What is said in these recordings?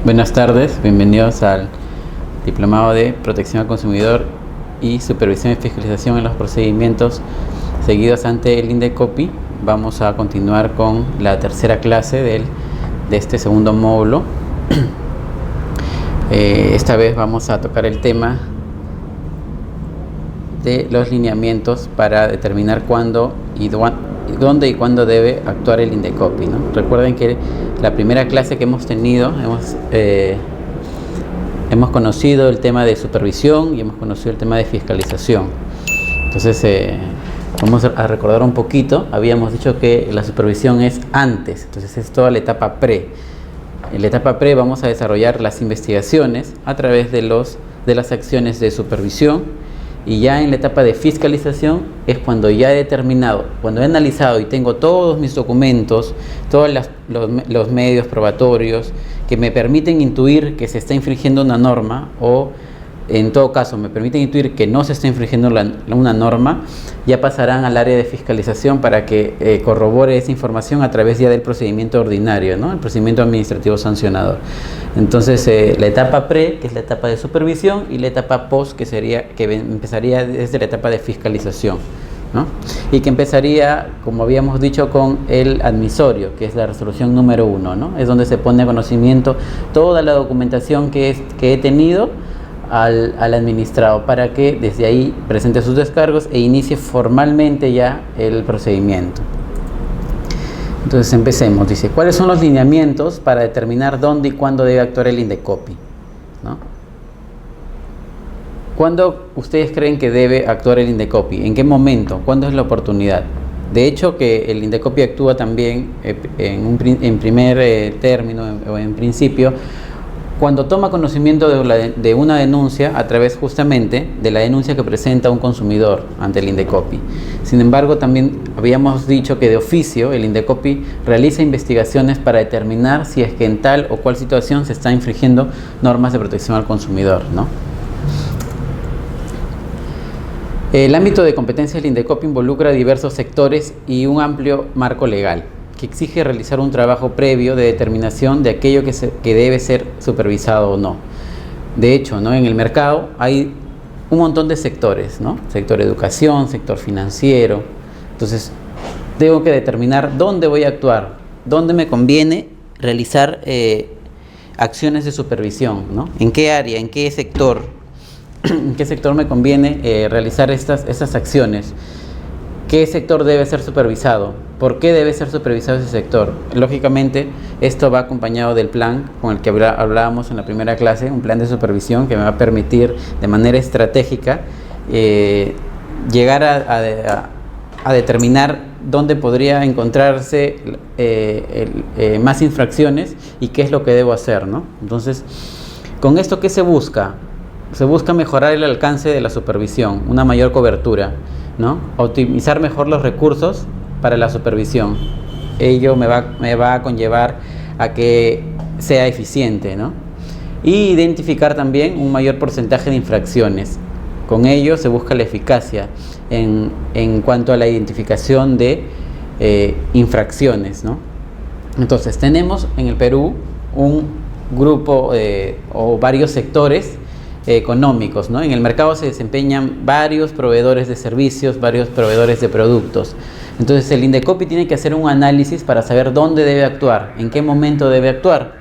Buenas tardes, bienvenidos al Diplomado de Protección al Consumidor y Supervisión y Fiscalización en los procedimientos seguidos ante el INDECOPI. Vamos a continuar con la tercera clase de este segundo módulo. Esta vez vamos a tocar el tema de los lineamientos para determinar cuándo y dónde y cuándo debe actuar el INDECOPI, ¿no? Recuerden que la primera clase que hemos tenido hemos conocido el tema de supervisión y hemos conocido el tema de fiscalización. Entonces vamos a recordar un poquito. Habíamos dicho que la supervisión es antes, entonces es toda la etapa pre. En la etapa pre vamos a desarrollar las investigaciones a través de las acciones de supervisión. Y ya en la etapa de fiscalización es cuando ya he determinado, cuando he analizado y tengo todos mis documentos, todos los medios probatorios que me permiten intuir que se está infringiendo una norma, o en todo caso me permiten intuir que no se está infringiendo una norma, ya pasarán al área de fiscalización para que corrobore esa información a través ya del procedimiento ordinario, ¿no? El procedimiento administrativo sancionador. Entonces la etapa pre, que es la etapa de supervisión, y la etapa post, que empezaría desde la etapa de fiscalización, ¿no? Y que empezaría, como habíamos dicho, con el admisorio, que es la resolución número 1, ¿no? Es donde se pone a conocimiento toda la documentación que he tenido al administrado, para que desde ahí presente sus descargos e inicie formalmente ya el procedimiento. Entonces empecemos. Dice, ¿cuáles son los lineamientos para determinar dónde y cuándo debe actuar el INDECOPI? ¿No? ¿Cuándo ustedes creen que debe actuar el INDECOPI? ¿En qué momento? ¿Cuándo es la oportunidad? De hecho, que el INDECOPI actúa también en primer término o en principio cuando toma conocimiento de una denuncia a través justamente de la denuncia que presenta un consumidor ante el INDECOPI. Sin embargo, también habíamos dicho que de oficio el INDECOPI realiza investigaciones para determinar si es que en tal o cual situación se está infringiendo normas de protección al consumidor, ¿no? El ámbito de competencia del INDECOPI involucra diversos sectores y un amplio marco legal que exige realizar un trabajo previo de determinación de aquello que debe ser supervisado o no. De hecho, ¿no? En el mercado hay un montón de sectores, ¿no? Sector educación, sector financiero. Entonces, tengo que determinar dónde voy a actuar, dónde me conviene realizar acciones de supervisión, ¿no? En qué área, en qué sector, en qué sector me conviene realizar estas acciones. ¿Qué sector debe ser supervisado? ¿Por qué debe ser supervisado ese sector? Lógicamente, esto va acompañado del plan con el que hablábamos en la primera clase, un plan de supervisión que me va a permitir de manera estratégica llegar a determinar dónde podría encontrarse más infracciones y qué es lo que debo hacer, ¿no? Entonces, ¿con esto qué se busca? Se busca mejorar el alcance de la supervisión, una mayor cobertura, ¿no? Optimizar mejor los recursos para la supervisión. Ello me va a conllevar a que sea eficiente, ¿no? Y identificar también un mayor porcentaje de infracciones. Con ello se busca la eficacia en cuanto a la identificación de infracciones, ¿no? Entonces tenemos en el Perú un grupo o varios sectores económicos, ¿no? En el mercado se desempeñan varios proveedores de servicios, varios proveedores de productos. Entonces el INDECOPI tiene que hacer un análisis para saber dónde debe actuar, en qué momento debe actuar,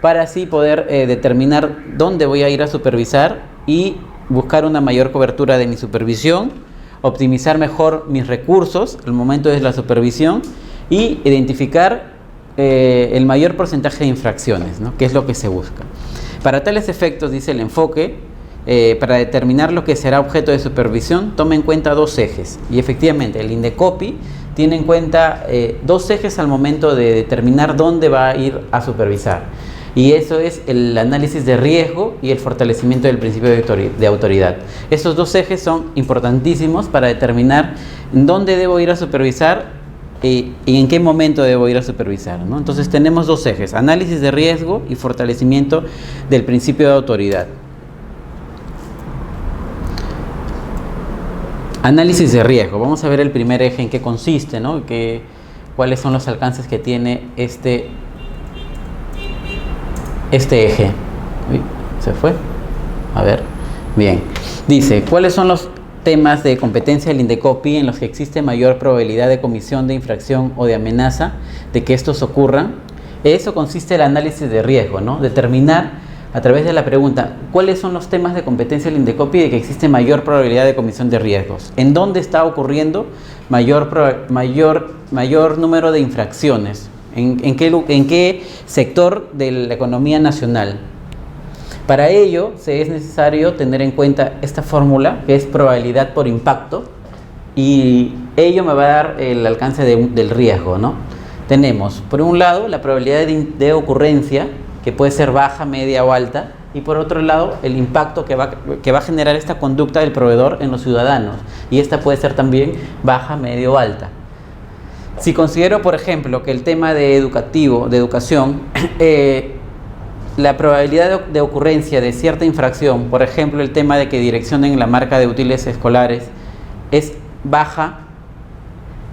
para así poder determinar dónde voy a ir a supervisar y buscar una mayor cobertura de mi supervisión, optimizar mejor mis recursos al momento de la supervisión y identificar el mayor porcentaje de infracciones, ¿no? Que es lo que se busca. Para tales efectos, dice el enfoque, para determinar lo que será objeto de supervisión, toma en cuenta dos ejes. Y efectivamente, el INDECOPI tiene en cuenta dos ejes al momento de determinar dónde va a ir a supervisar. Y eso es el análisis de riesgo y el fortalecimiento del principio de autoridad. Estos dos ejes son importantísimos para determinar dónde debo ir a supervisar y en qué momento debo ir a supervisar, ¿no? Entonces tenemos dos ejes: análisis de riesgo y fortalecimiento del principio de autoridad. Análisis de riesgo. Vamos a ver el primer eje, en qué consiste, ¿no? ¿Cuáles son los alcances que tiene este este eje. Uy, se fue. A ver. Bien. Dice, ¿cuáles son los temas de competencia del INDECOPI en los que existe mayor probabilidad de comisión de infracción o de amenaza de que estos ocurran? Eso consiste en el análisis de riesgo, ¿no? Determinar a través de la pregunta, ¿cuáles son los temas de competencia del INDECOPI de que existe mayor probabilidad de comisión de riesgos? ¿En dónde está ocurriendo mayor número de infracciones? ¿En qué sector de la economía nacional? Para ello, es necesario tener en cuenta esta fórmula, que es probabilidad por impacto, y ello me va a dar el alcance del riesgo, ¿no? Tenemos, por un lado, la probabilidad de ocurrencia, que puede ser baja, media o alta, y por otro lado, el impacto que va a generar esta conducta del proveedor en los ciudadanos, y esta puede ser también baja, media o alta. Si considero, por ejemplo, que el tema de educación, la probabilidad de ocurrencia de cierta infracción, por ejemplo, el tema de que direccionen la marca de útiles escolares, es baja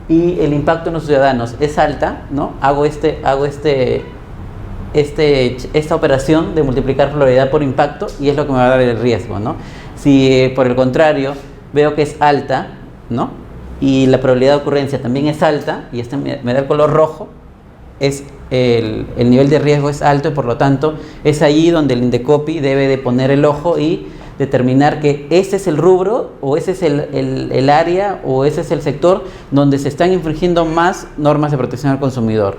y el impacto en los ciudadanos es alta, ¿no? Hago esta operación de multiplicar probabilidad por impacto y es lo que me va a dar el riesgo, ¿no? Si por el contrario veo que es alta, ¿no? Y la probabilidad de ocurrencia también es alta y me da el color rojo, el nivel de riesgo es alto y por lo tanto es ahí donde el INDECOPI debe de poner el ojo y determinar que ese es el rubro o ese es el área o ese es el sector donde se están infringiendo más normas de protección al consumidor.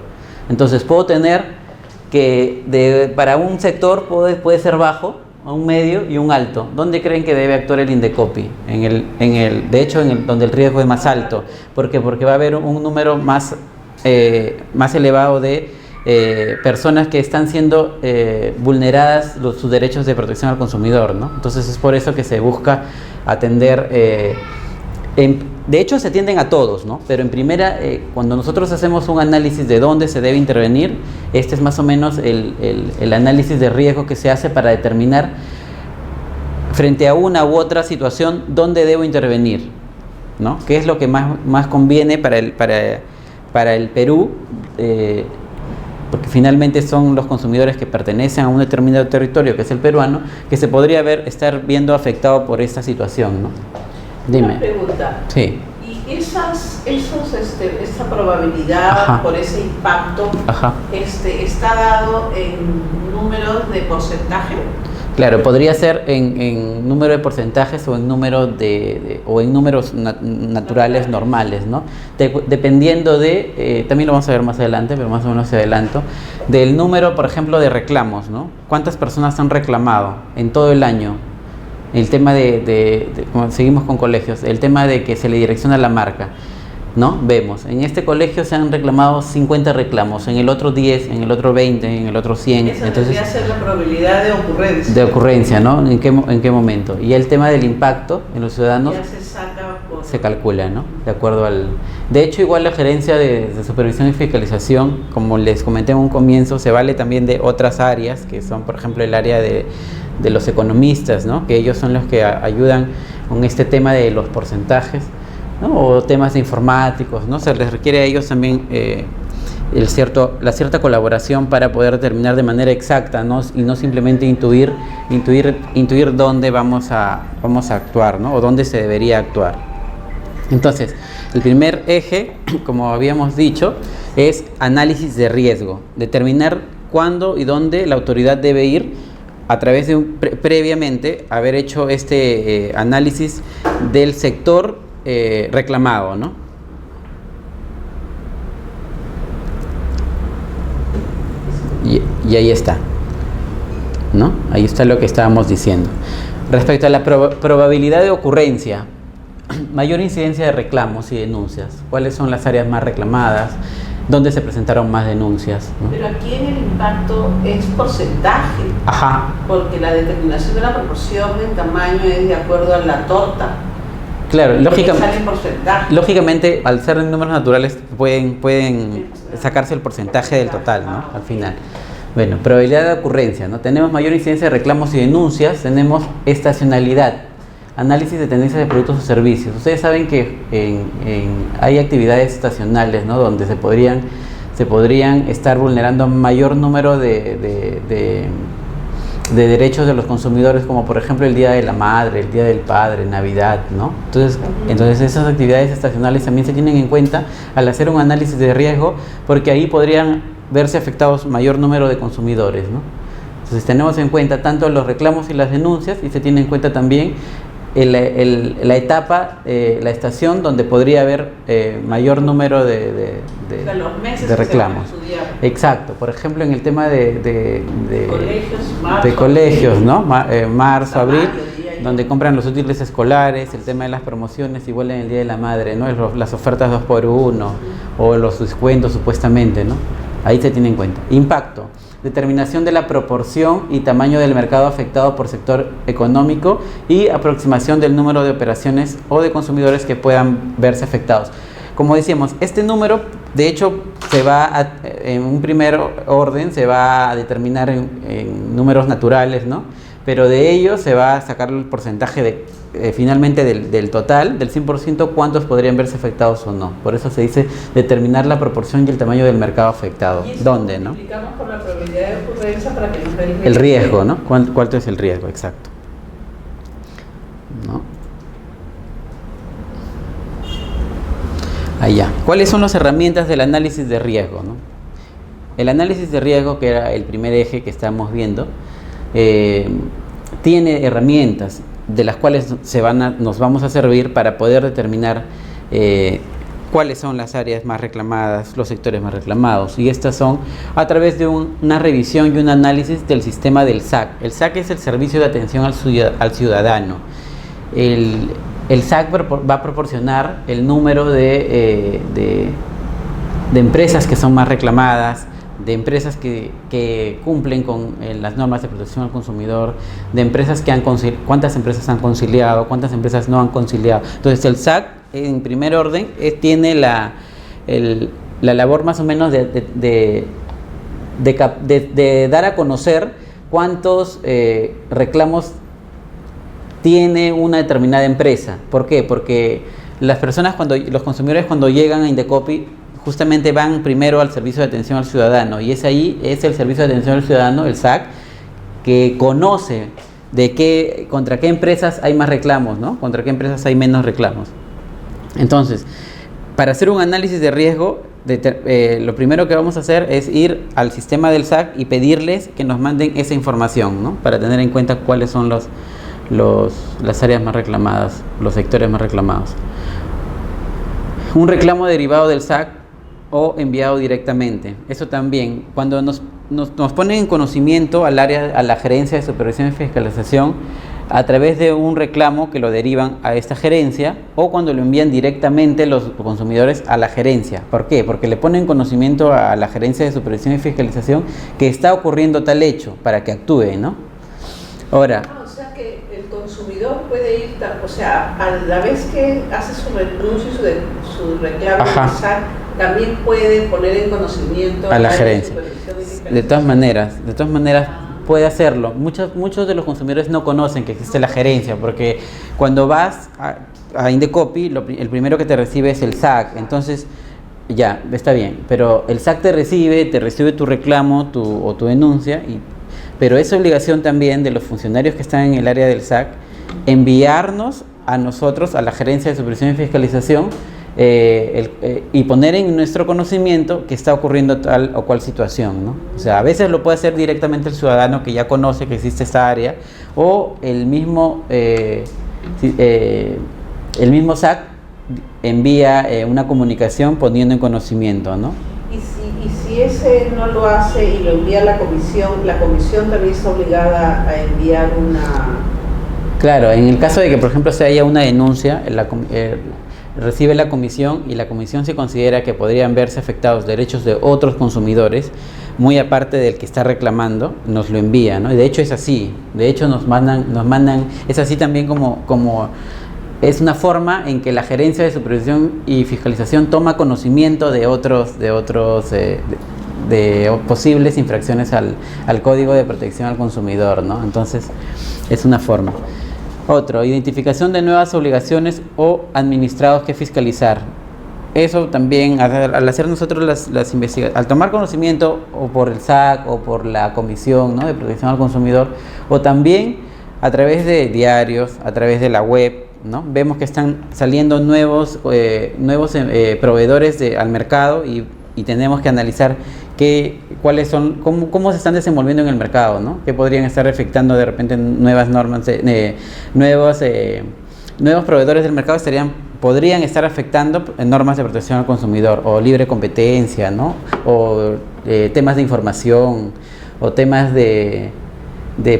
Entonces puedo tener que para un sector puede ser bajo, un medio y un alto. ¿Dónde creen que debe actuar el INDECOPI? De hecho, donde el riesgo es más alto. ¿Por qué? Porque va a haber un número más elevado de personas que están siendo vulneradas sus derechos de protección al consumidor, ¿no? Entonces es por eso que se busca atender, de hecho se atienden a todos, ¿no? Pero en primera, cuando nosotros hacemos un análisis de dónde se debe intervenir, este es más o menos el análisis de riesgo que se hace para determinar frente a una u otra situación dónde debo intervenir, ¿no? ¿Qué es lo que más conviene para el Perú? Porque finalmente son los consumidores que pertenecen a un determinado territorio, que es el peruano, que se podría estar viendo afectado por esta situación, ¿no? Dime. Una pregunta. Sí. ¿Y esa probabilidad, ajá, por ese impacto, ajá, está dado en números de porcentaje? Claro, podría ser en número de porcentajes o en números naturales normales, ¿no? Dependiendo también lo vamos a ver más adelante, pero más o menos se adelanto, del número, por ejemplo, de reclamos, ¿no? ¿Cuántas personas han reclamado en todo el año? El tema como seguimos con colegios, el tema de que se le direcciona la marca, ¿no? Vemos, en este colegio se han reclamado 50 reclamos, en el otro 10, en el otro 20, en el otro 100. Esa debería ser la probabilidad de ocurrencia. De ocurrencia, ¿no? ¿En qué momento? Y el tema del impacto en los ciudadanos ya se calcula, ¿no? De acuerdo De hecho, igual la gerencia de supervisión y fiscalización, como les comenté en un comienzo, se vale también de otras áreas, que son, por ejemplo, el área de los economistas, ¿no? Que ellos son los que ayudan con este tema de los porcentajes, ¿no? O temas de informáticos, ¿no? Se les requiere a ellos también la cierta colaboración para poder determinar de manera exacta, ¿no? Y no simplemente intuir dónde vamos a actuar, ¿no? O dónde se debería actuar. Entonces, el primer eje, como habíamos dicho, es análisis de riesgo, determinar cuándo y dónde la autoridad debe ir a través de previamente haber hecho este análisis del sector reclamado, ¿no? Y ahí está, ¿no? Ahí está lo que estábamos diciendo. Respecto a la probabilidad de ocurrencia, mayor incidencia de reclamos y denuncias. ¿Cuáles son las áreas más reclamadas? ¿Dónde se presentaron más denuncias, ¿no? Pero aquí en el impacto es porcentaje. Ajá. Porque la determinación de la proporción del tamaño es de acuerdo a la torta. Claro, lógicamente, al ser en números naturales, pueden sacarse el porcentaje del total, ¿no? Al final. Bueno, probabilidad de ocurrencia, ¿no? Tenemos mayor incidencia de reclamos y denuncias, tenemos estacionalidad, análisis de tendencias de productos o servicios. Ustedes saben que hay actividades estacionales, ¿no? Donde se podrían se podrían estar vulnerando mayor número de derechos de los consumidores, como por ejemplo el Día de la Madre, el Día del Padre, Navidad, ¿no? Entonces esas actividades estacionales también se tienen en cuenta al hacer un análisis de riesgo, porque ahí podrían verse afectados mayor número de consumidores, ¿no? Entonces tenemos en cuenta tanto los reclamos y las denuncias, y se tiene en cuenta también la etapa, la estación donde podría haber mayor número de reclamos. Exacto, por ejemplo en el tema de colegios, ¿no? Marzo, abril, donde compran los útiles escolares, el tema de las promociones, igual en el Día de la Madre, ¿no? Las ofertas 2x1 o los descuentos supuestamente, ¿no? Ahí se tiene en cuenta. Impacto. Determinación de la proporción y tamaño del mercado afectado por sector económico y aproximación del número de operaciones o de consumidores que puedan verse afectados. Como decíamos, este número, de hecho, en un primer orden se va a determinar en números naturales, ¿no? Pero de ello se va a sacar el porcentaje finalmente del total, del 100%, cuántos podrían verse afectados o no. Por eso se dice determinar la proporción y el tamaño del mercado afectado. ¿Dónde, no? Multiplicamos por la probabilidad de ocurrencia para que nos dé el riesgo, ¿no? ¿Cuánto es el riesgo? Exacto. ¿No? Allá. ¿Cuáles son las herramientas del análisis de riesgo, no? El análisis de riesgo, que era el primer eje que estamos viendo, tiene herramientas de las cuales nos vamos a servir para poder determinar cuáles son las áreas más reclamadas, los sectores más reclamados, y estas son a través de una revisión y un análisis del sistema del SAC. El SAC es el Servicio de Atención al Ciudadano. El SAC va a proporcionar el número de empresas que son más reclamadas, de empresas que cumplen con las normas de protección al consumidor, de empresas cuántas empresas han conciliado, cuántas empresas no han conciliado. Entonces el SAC, en primer orden, tiene la labor más o menos de dar a conocer cuántos reclamos tiene una determinada empresa. ¿Por qué? Porque los consumidores cuando llegan a Indecopi justamente van primero al Servicio de Atención al Ciudadano, y es el Servicio de Atención al Ciudadano, el SAC, que conoce contra qué empresas hay más reclamos, ¿no? Contra qué empresas hay menos reclamos. Entonces, para hacer un análisis de riesgo, lo primero que vamos a hacer es ir al sistema del SAC y pedirles que nos manden esa información, ¿no? Para tener en cuenta cuáles son las áreas más reclamadas, los sectores más reclamados. Un reclamo derivado del SAC o enviado directamente. Eso también, cuando nos ponen en conocimiento a la gerencia de supervisión y fiscalización a través de un reclamo que lo derivan a esta gerencia, o cuando lo envían directamente los consumidores a la gerencia. ¿Por qué? Porque le ponen conocimiento a la gerencia de supervisión y fiscalización que está ocurriendo tal hecho para que actúe, ¿no? Ahora, o sea que el consumidor puede ir, o sea, a la vez que hace su renuncio y su reclamo, también puede poner en conocimiento a la gerencia. De todas maneras puede hacerlo. Muchos de los consumidores no conocen que existe la gerencia, porque cuando vas a Indecopi, el primero que te recibe es el SAC. Entonces, ya, está bien, pero el SAC te recibe tu reclamo o tu denuncia, pero es obligación también de los funcionarios que están en el área del SAC enviarnos a nosotros, a la gerencia de supervisión y fiscalización, y poner en nuestro conocimiento que está ocurriendo tal o cual situación, ¿no? O sea, a veces lo puede hacer directamente el ciudadano que ya conoce que existe esta área, o el mismo SAC envía una comunicación poniendo en conocimiento, ¿no? Y si ese no lo hace y lo envía a la comisión también está obligada a enviar una... Claro, en el caso de que, por ejemplo, se haya una denuncia, recibe la comisión, y la comisión se considera que podrían verse afectados derechos de otros consumidores, muy aparte del que está reclamando, nos lo envía, ¿no? Y de hecho es así, de hecho nos mandan, es así también como es una forma en que la gerencia de supervisión y fiscalización toma conocimiento de posibles infracciones al Código de Protección al Consumidor, ¿no? Entonces es una forma. Otro, identificación de nuevas obligaciones o administrados que fiscalizar. eso también, al hacer nosotros las investigaciones, al tomar conocimiento o por el SAC o por la Comisión, ¿no?, de Protección al Consumidor, o también a través de diarios, a través de la web, ¿no?, vemos que están saliendo nuevos proveedores al mercado y tenemos que analizar cuáles son, cómo se están desenvolviendo en el mercado, ¿no?, qué podrían estar afectando de repente nuevas normas, nuevos proveedores del mercado podrían estar afectando normas de protección al consumidor o libre competencia, ¿no?, o temas de información o temas de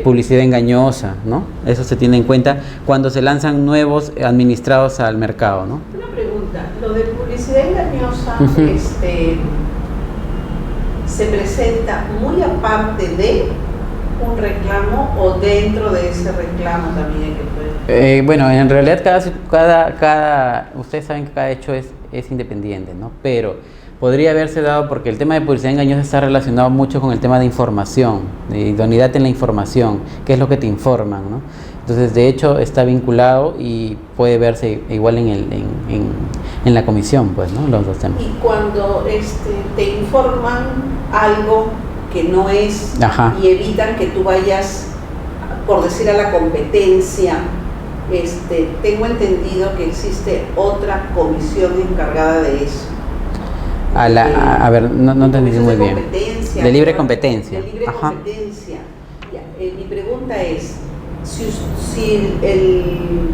publicidad engañosa, ¿no? Eso se tiene en cuenta cuando se lanzan nuevos administrados al mercado, ¿no? Una pregunta, lo de publicidad engañosa, ¿se presenta muy aparte de un reclamo o dentro de ese reclamo también que puede? Bueno, en realidad ustedes saben que cada hecho es independiente, ¿no? Pero podría haberse dado porque el tema de publicidad engañosa está relacionado mucho con el tema de información, de idoneidad en la información, qué es lo que te informan, ¿no? Entonces, de hecho, está vinculado y puede verse igual en la comisión, pues, ¿no?, los dos temas. Y cuando te informan algo que no es, ajá, y evitan que tú vayas, por decir, a la competencia, tengo entendido que existe otra comisión encargada de eso. A ver, no entendí muy bien. De libre competencia. De libre competencia. Mi pregunta es, si el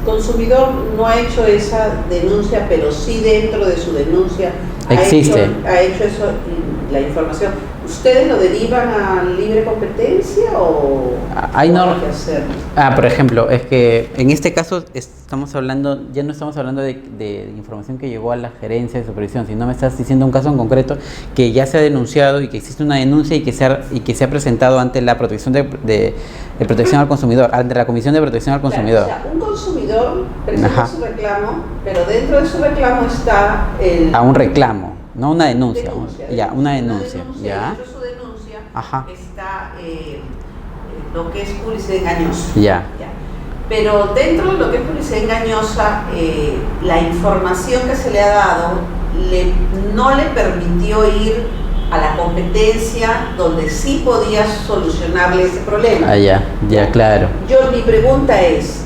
consumidor no ha hecho esa denuncia, pero sí dentro de su denuncia ha hecho eso, la información, ¿ustedes lo derivan a libre competencia o hay que hacerlo? Por ejemplo, es que en este caso ya no estamos hablando de información que llegó a la gerencia de supervisión, sino me estás diciendo un caso en concreto que ya se ha denunciado y que existe una denuncia y que se ha presentado ante la protección de protección al consumidor, ante la Comisión de Protección al Consumidor. Claro, o sea, un consumidor presenta su reclamo, pero dentro de su reclamo está un reclamo. No una denuncia, una denuncia. Ya. Dentro de su denuncia, ajá, está lo que es publicidad engañosa. Ya. Pero dentro de lo que es publicidad engañosa, la información que se le ha dado no le permitió ir a la competencia donde sí podía solucionarle ese problema. Ya, claro. Mi pregunta es,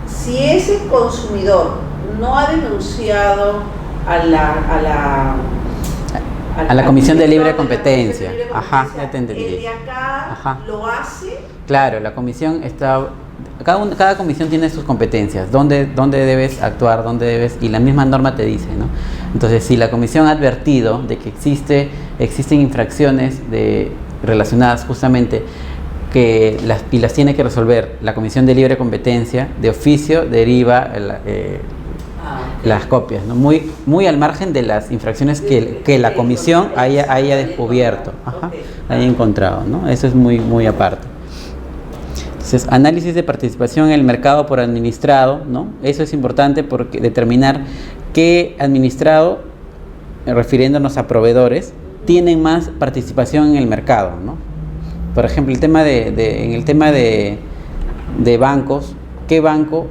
si ese consumidor no ha denunciado a la Comisión de Libre Competencia. Ajá, ya te entendí. ¿El de acá lo hace? Claro, la comisión está... Cada comisión tiene sus competencias, dónde debes actuar, y la misma norma te dice, ¿no? Entonces, si la comisión ha advertido de que existen infracciones relacionadas justamente y las tiene que resolver la Comisión de Libre Competencia, de oficio deriva las copias, ¿no? Muy al margen de las infracciones que la comisión haya descubierto, haya encontrado, ¿no? Eso es muy aparte. Entonces, análisis de participación en el mercado por administrado, ¿no? Eso es importante porque determinar qué administrado, refiriéndonos a proveedores, tienen más participación en el mercado, ¿no? Por ejemplo, en el tema de bancos, ¿qué banco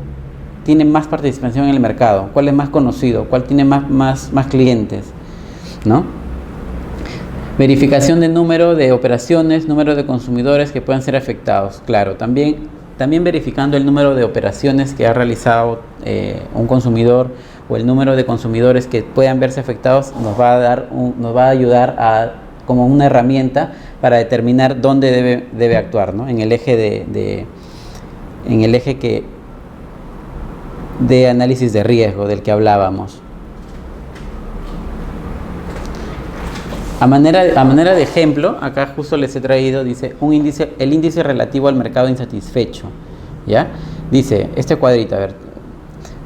tiene más participación en el mercado? ¿Cuál es más conocido? ¿Cuál tiene más clientes? ¿No? Verificación de número de operaciones, número de consumidores que puedan ser afectados. Claro, también verificando el número de operaciones que ha realizado un consumidor o el número de consumidores que puedan verse afectados nos va a ayudar como una herramienta para determinar dónde debe actuar, ¿no? En el eje de análisis de riesgo del que hablábamos. A manera de ejemplo, acá justo les he traído, dice, el índice relativo al mercado insatisfecho, ¿ya? Dice, este cuadrito, a ver.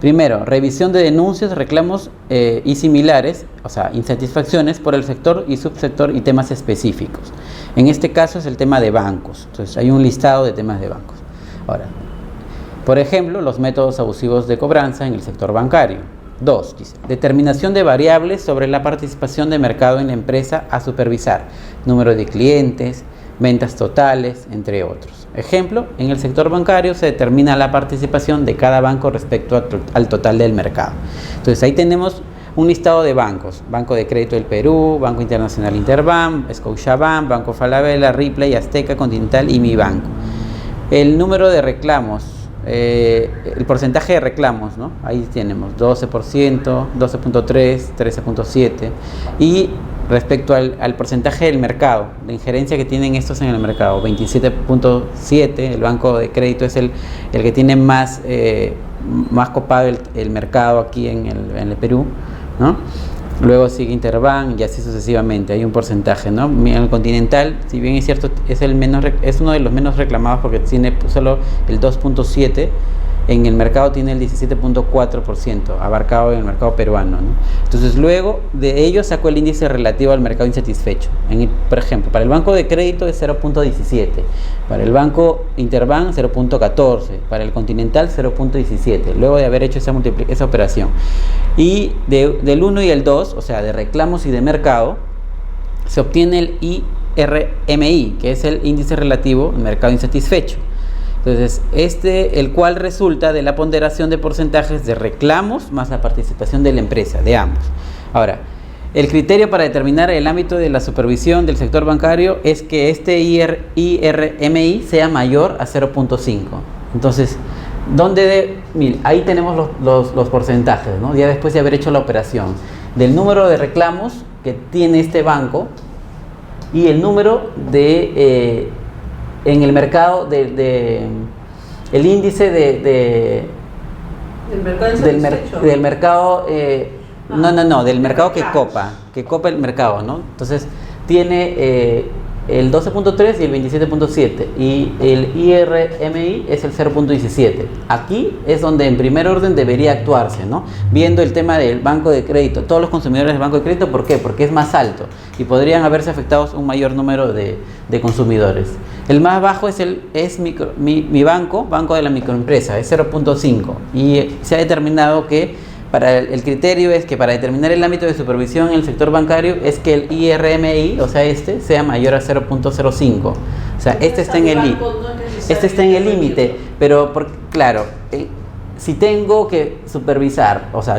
Primero, revisión de denuncias, reclamos y similares, o sea, insatisfacciones por el sector y subsector y temas específicos. En este caso es el tema de bancos, entonces hay un listado de temas de bancos. Ahora, por ejemplo, los métodos abusivos de cobranza en el sector bancario. 2, dice, determinación de variables sobre la participación de mercado en la empresa a supervisar, número de clientes, ventas totales, entre otros. Ejemplo, en el sector bancario se determina la participación de cada banco respecto al total del mercado. Entonces ahí tenemos un listado de bancos: Banco de Crédito del Perú, Banco Internacional Interbank, Scotiabank, Banco Falabella, Ripley, Azteca, Continental y Mi Banco. El número de reclamos, el porcentaje de reclamos, ¿no? Ahí tenemos 12%, 12.3, 13.7, y respecto al porcentaje del mercado, de injerencia que tienen estos en el mercado, 27.7, el banco de crédito es el que tiene más copado el mercado aquí en el Perú, ¿no? Luego sigue Interbank y así sucesivamente, hay un porcentaje, ¿no? El Continental, si bien es cierto, es uno de los menos reclamados porque tiene solo el 2.7, en el mercado tiene el 17.4% abarcado en el mercado peruano, ¿no? Entonces luego de ello sacó el índice relativo al mercado insatisfecho. Por ejemplo, para el banco de crédito es 0.17, para el banco Interbank 0.14, para el Continental 0.17, luego de haber hecho esa operación. Y del 1 y el 2, o sea, de reclamos y de mercado, se obtiene el IRMI, que es el índice relativo al mercado insatisfecho. Entonces, el cual resulta de la ponderación de porcentajes de reclamos más la participación de la empresa, de ambos. Ahora, el criterio para determinar el ámbito de la supervisión del sector bancario es que este IRMI sea mayor a 0.5. Entonces, mire, ahí tenemos los porcentajes, ¿no? Ya después de haber hecho la operación, del número de reclamos que tiene este banco y el número en el mercado el índice del mercado del mercado que copa el mercado, ¿no? Entonces tiene el 12.3 y el 27.7, y el IRMI es el 0.17. Aquí es donde en primer orden debería actuarse, ¿no? Viendo el tema del banco de crédito, todos los consumidores del banco de crédito, ¿por qué? Porque es más alto y podrían haberse afectados un mayor número de consumidores. El más bajo es mi banco de la microempresa, es 0.5, y se ha determinado que el criterio es que para determinar el ámbito de supervisión en el sector bancario es que el IRMI, o sea, sea mayor a 0.05. O sea, este está en el límite, pero claro, si tengo que supervisar, o sea,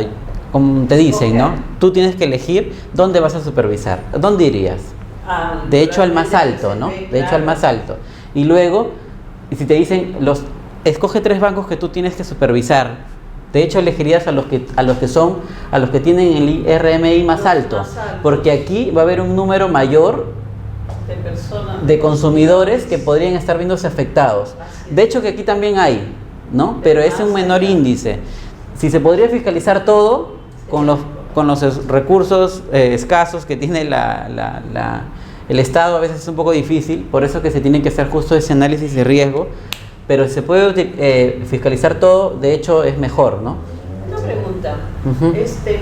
como te dicen, ¿no? Tú tienes que elegir dónde vas a supervisar. ¿Dónde irías? De hecho, al más alto, ¿no? De hecho, al más alto. Y luego, si te dicen, escoge 3 bancos que tú tienes que supervisar, de hecho elegirías a los que tienen el IRMI más alto, porque aquí va a haber un número mayor de consumidores que podrían estar viéndose afectados. De hecho que aquí también hay, ¿no? Pero es un menor índice. Si se podría fiscalizar todo con los recursos escasos que tiene el Estado, a veces es un poco difícil, por eso que se tiene que hacer justo ese análisis de riesgo. Pero se puede fiscalizar todo, de hecho es mejor, ¿no? Una pregunta,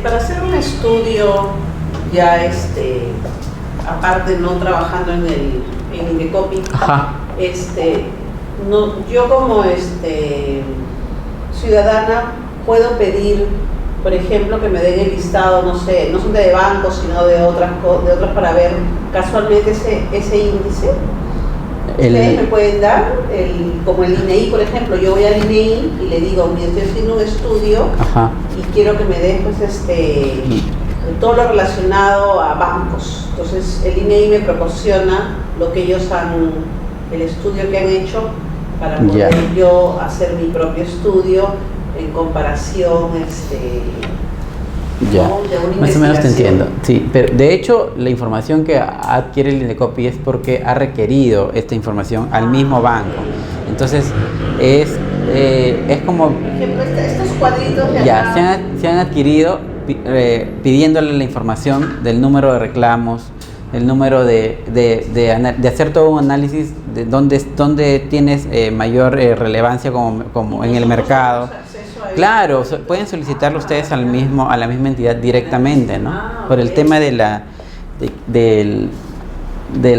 para hacer un estudio ya aparte no trabajando en Indecopi, yo como ciudadana puedo pedir, por ejemplo, que me den el listado, no sé, no son de bancos, sino de otras para ver casualmente ese índice. ¿Ustedes me pueden dar, como el INEI, por ejemplo? Yo voy al INEI y le digo, mira, estoy haciendo un estudio y quiero que me den todo lo relacionado a bancos. Entonces el INEI me proporciona lo que el estudio que han hecho para poder yo hacer mi propio estudio en comparación Ya, más o menos te entiendo. Sí, pero de hecho la información que adquiere el Indecopi es porque ha requerido esta información al mismo banco. Entonces es como, por ejemplo, estos cuadritos se han adquirido pidiéndole la información del número de reclamos, el número de hacer todo un análisis de dónde tienes mayor relevancia como en el mercado. Claro, pueden solicitarlo ustedes a la misma entidad directamente, ¿no? Por el tema del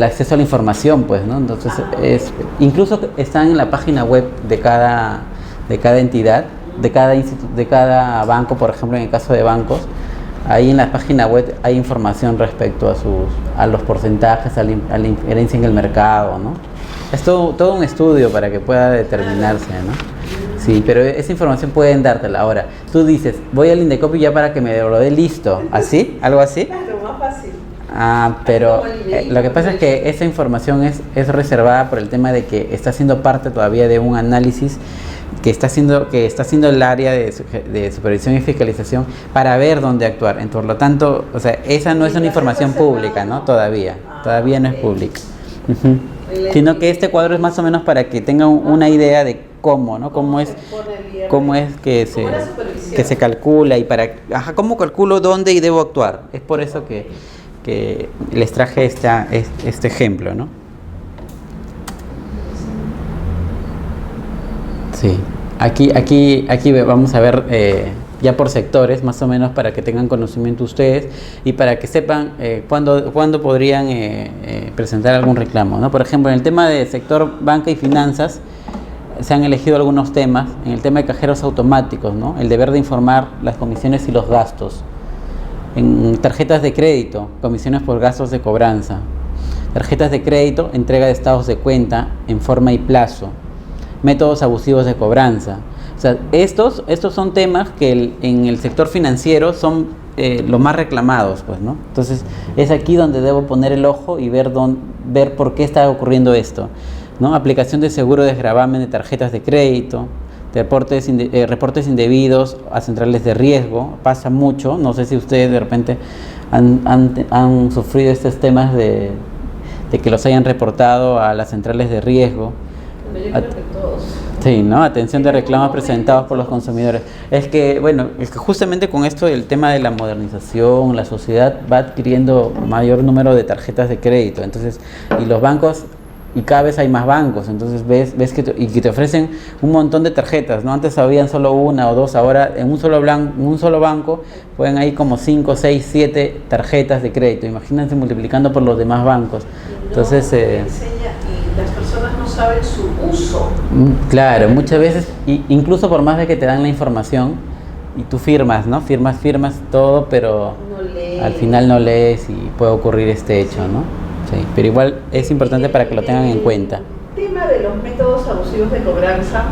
acceso a la información, pues, ¿no? Entonces, incluso están en la página web de cada entidad, de cada banco, por ejemplo, en el caso de bancos, ahí en la página web hay información respecto a los porcentajes, a la injerencia en el mercado, ¿no? Es todo un estudio para que pueda determinarse, ¿no? Sí, pero esa información pueden dártela. Ahora, tú dices, voy al Indecopi ya para que me lo dé listo. ¿Así? ¿Algo así? Claro, más fácil. Ah, pero lo que pasa es que esa información es reservada por el tema de que está siendo parte todavía de un análisis que está haciendo el área de supervisión y fiscalización para ver dónde actuar. Por lo tanto, o sea, esa no es una información pública, ¿no? Todavía no es pública. Ujú. Sino que este cuadro es más o menos para que tengan una idea de cómo, ¿no? Cómo es que se calcula y cómo calculo dónde y debo actuar. Es por eso que les traje este ejemplo, ¿no? Sí. Aquí vamos a ver ya por sectores, más o menos para que tengan conocimiento ustedes y para que sepan cuándo podrían presentar algún reclamo, ¿no? Por ejemplo, en el tema de sector banca y finanzas, se han elegido algunos temas. En el tema de cajeros automáticos, ¿no? El deber de informar las comisiones y los gastos. En tarjetas de crédito, comisiones por gastos de cobranza. Tarjetas de crédito, entrega de estados de cuenta en forma y plazo. Métodos abusivos de cobranza. O sea, estos son temas que en el sector financiero son los más reclamados, pues, ¿no? Entonces, es aquí donde debo poner el ojo y ver por qué está ocurriendo esto, ¿no? Aplicación de seguro de desgravamen de tarjetas de crédito, reportes indebidos a centrales de riesgo, pasa mucho. No sé si ustedes de repente han sufrido estos temas de que los hayan reportado a las centrales de riesgo. Yo creo que todos. Sí, ¿no? Atención de reclamos presentados por los consumidores. Es que justamente con esto del tema de la modernización, la sociedad va adquiriendo mayor número de tarjetas de crédito. Entonces, y los bancos, y cada vez hay más bancos, entonces ves que te ofrecen un montón de tarjetas, ¿no? Antes habían solo una o dos, ahora en un solo banco pueden ir como 5, 6, 7 tarjetas de crédito. Imagínense multiplicando por los demás bancos. Entonces, y las personas no saben su uso. Claro, muchas veces, incluso por más de que te dan la información y tú firmas, ¿no? Firmas todo, pero al final no lees y puede ocurrir este hecho, ¿no? Sí, pero igual es importante para que lo tengan en cuenta. El tema de los métodos abusivos de cobranza,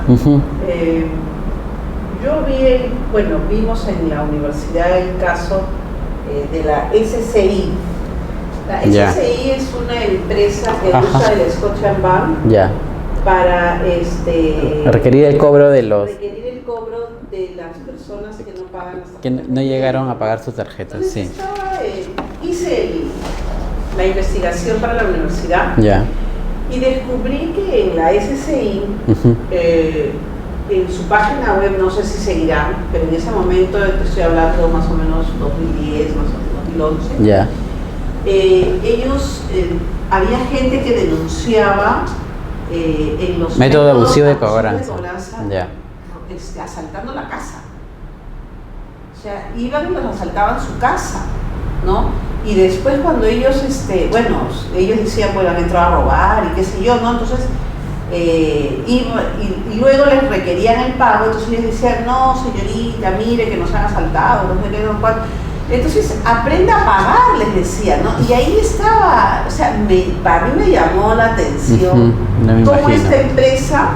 vimos en la universidad el caso de la SCI. La SCI es una empresa que usa el Scotiabank para requerir el cobro de las personas que no pagan las tarjetas. Que no llegaron a pagar sus tarjetas. Entonces, sí. Hice la investigación para la universidad y descubrí que en la SCI, en su página web, no sé si seguirán, pero en ese momento, te estoy hablando más o menos 2010, más o menos 2011, había gente que denunciaba en los método abusivo de cobranza, asaltando la casa. O sea, iban y los asaltaban su casa, ¿no? Y después cuando ellos decían, bueno, han entrado a robar y qué sé yo, ¿no? Entonces, y luego les requerían el pago, entonces ellos decían, no, señorita, mire que nos han asaltado, no sé qué, no cuál. Entonces, aprenda a pagar, les decía, ¿no? Y ahí estaba, o sea, para mí me llamó la atención cómo esta empresa,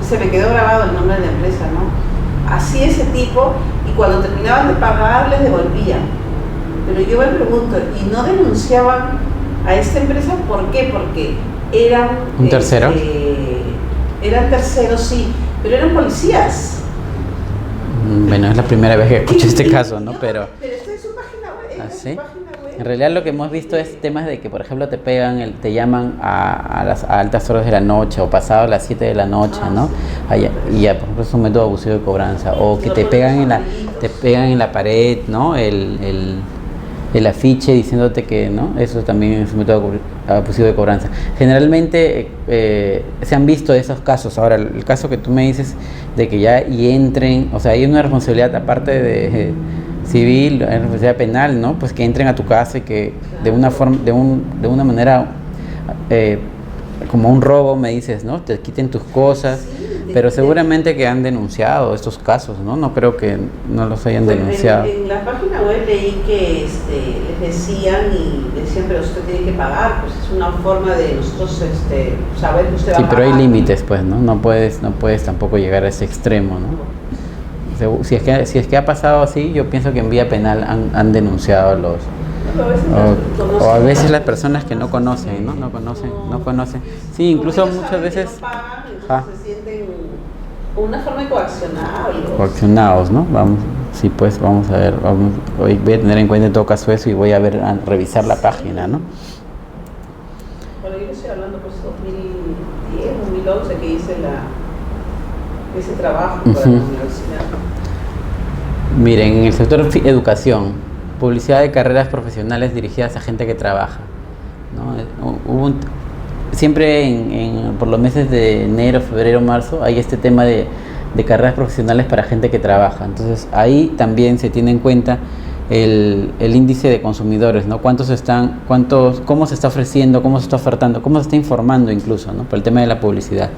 se me quedó grabado el nombre de la empresa, ¿no? Así ese tipo, y cuando terminaban de pagar, les devolvían. Pero yo me pregunto, ¿y no denunciaban a esta empresa? ¿Por qué? Porque eran... ¿Un tercero? Eran terceros, sí, pero eran policías. Bueno, es la primera vez que escucho este caso, ¿no? Pero está en su página web. ¿Sí? En realidad lo que hemos visto es temas de que, por ejemplo, te llaman a las altas horas de la noche o pasado las 7 de la noche, ¿no? Y ya, por ejemplo, es un método abusivo de cobranza. O que te pegan en la pared, ¿no? El afiche diciéndote que, ¿no? Eso también es un método abusivo de cobranza. Generalmente se han visto esos casos. Ahora, el caso que tú me dices de que ya entren, o sea, hay una responsabilidad aparte de civil, hay responsabilidad penal, ¿no? Pues que entren a tu casa y que de una forma, de una manera como un robo, me dices, ¿no? Te quiten tus cosas, Sí, pero seguramente que han denunciado estos casos, ¿no? No creo que no los hayan bueno, denunciado. en la página web leí que les decían pero usted tiene que pagar, pues es una forma de nosotros saber que usted va a Sí, pero hay pagar. límites, pues, ¿no? No puedes tampoco llegar a ese extremo, ¿no? Si es que ha pasado así, yo pienso que en vía penal han denunciado a los... Pero a veces O a veces las personas que no conocen, ¿no? No conocen. Sí, incluso como ellos muchas saben que veces... no pagan, entonces Ajá. se sienten una forma de coaccionarlos. Coaccionados, ¿no? Vamos, sí, pues vamos a ver, hoy voy a tener en cuenta en todo caso eso y voy a revisar la página, ¿no? Bueno, yo estoy hablando pues 2010, 2011 que hice ese trabajo para la universidad. Miren, en el sector educación, publicidad de carreras profesionales dirigidas a gente que trabaja, ¿no? Siempre por los meses de enero, febrero, marzo, hay este tema de carreras profesionales para gente que trabaja. Entonces ahí también se tiene en cuenta el índice de consumidores, ¿no? Cómo se está ofreciendo, cómo se está ofertando, cómo se está informando incluso, ¿no? Por el tema de la publicidad.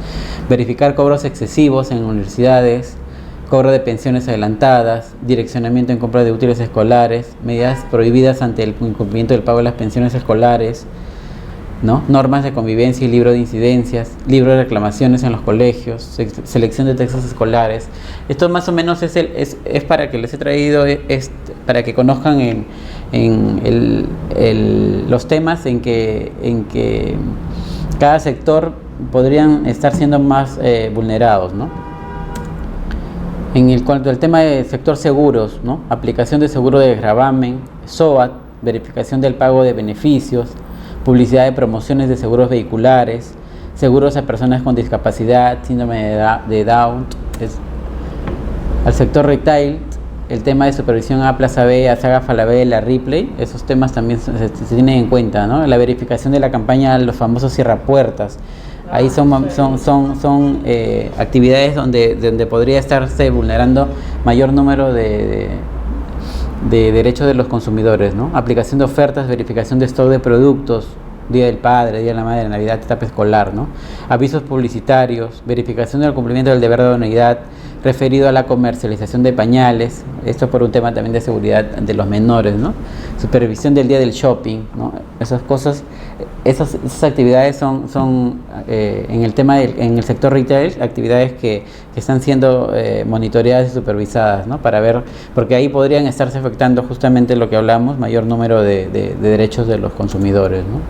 Verificar cobros excesivos en universidades, cobro de pensiones adelantadas, direccionamiento en compra de útiles escolares, medidas prohibidas ante el incumplimiento del pago de las pensiones escolares, ¿no? Normas de convivencia y libro de incidencias, libro de reclamaciones en los colegios, selección de textos escolares. Esto más o menos es para que les he traído, para que conozcan los temas en que cada sector podrían estar siendo más vulnerados, ¿no? En cuanto al tema del sector seguros, ¿no? Aplicación de seguro de gravamen, SOAT, verificación del pago de beneficios, publicidad de promociones de seguros vehiculares, seguros a personas con discapacidad, síndrome de Down. Al sector retail, el tema de supervisión a Plaza B, a Saga Falabella, Ripley, esos temas también se tienen en cuenta, ¿no? La verificación de la campaña, los famosos cierrapuertas. Ahí son actividades donde podría estarse vulnerando mayor número de derechos de los consumidores, ¿no? Aplicación de ofertas, verificación de stock de productos, Día del Padre, Día de la Madre, Navidad, etapa escolar, ¿no? Avisos publicitarios, verificación del cumplimiento del deber de idoneidad referido a la comercialización de pañales, esto por un tema también de seguridad de los menores, ¿no? Supervisión del día del shopping, ¿no? Esas cosas, esas actividades son en el tema en el sector retail, actividades que están siendo monitoreadas y supervisadas, ¿no? Para ver, porque ahí podrían estarse afectando justamente lo que hablamos, mayor número de derechos de los consumidores, ¿no?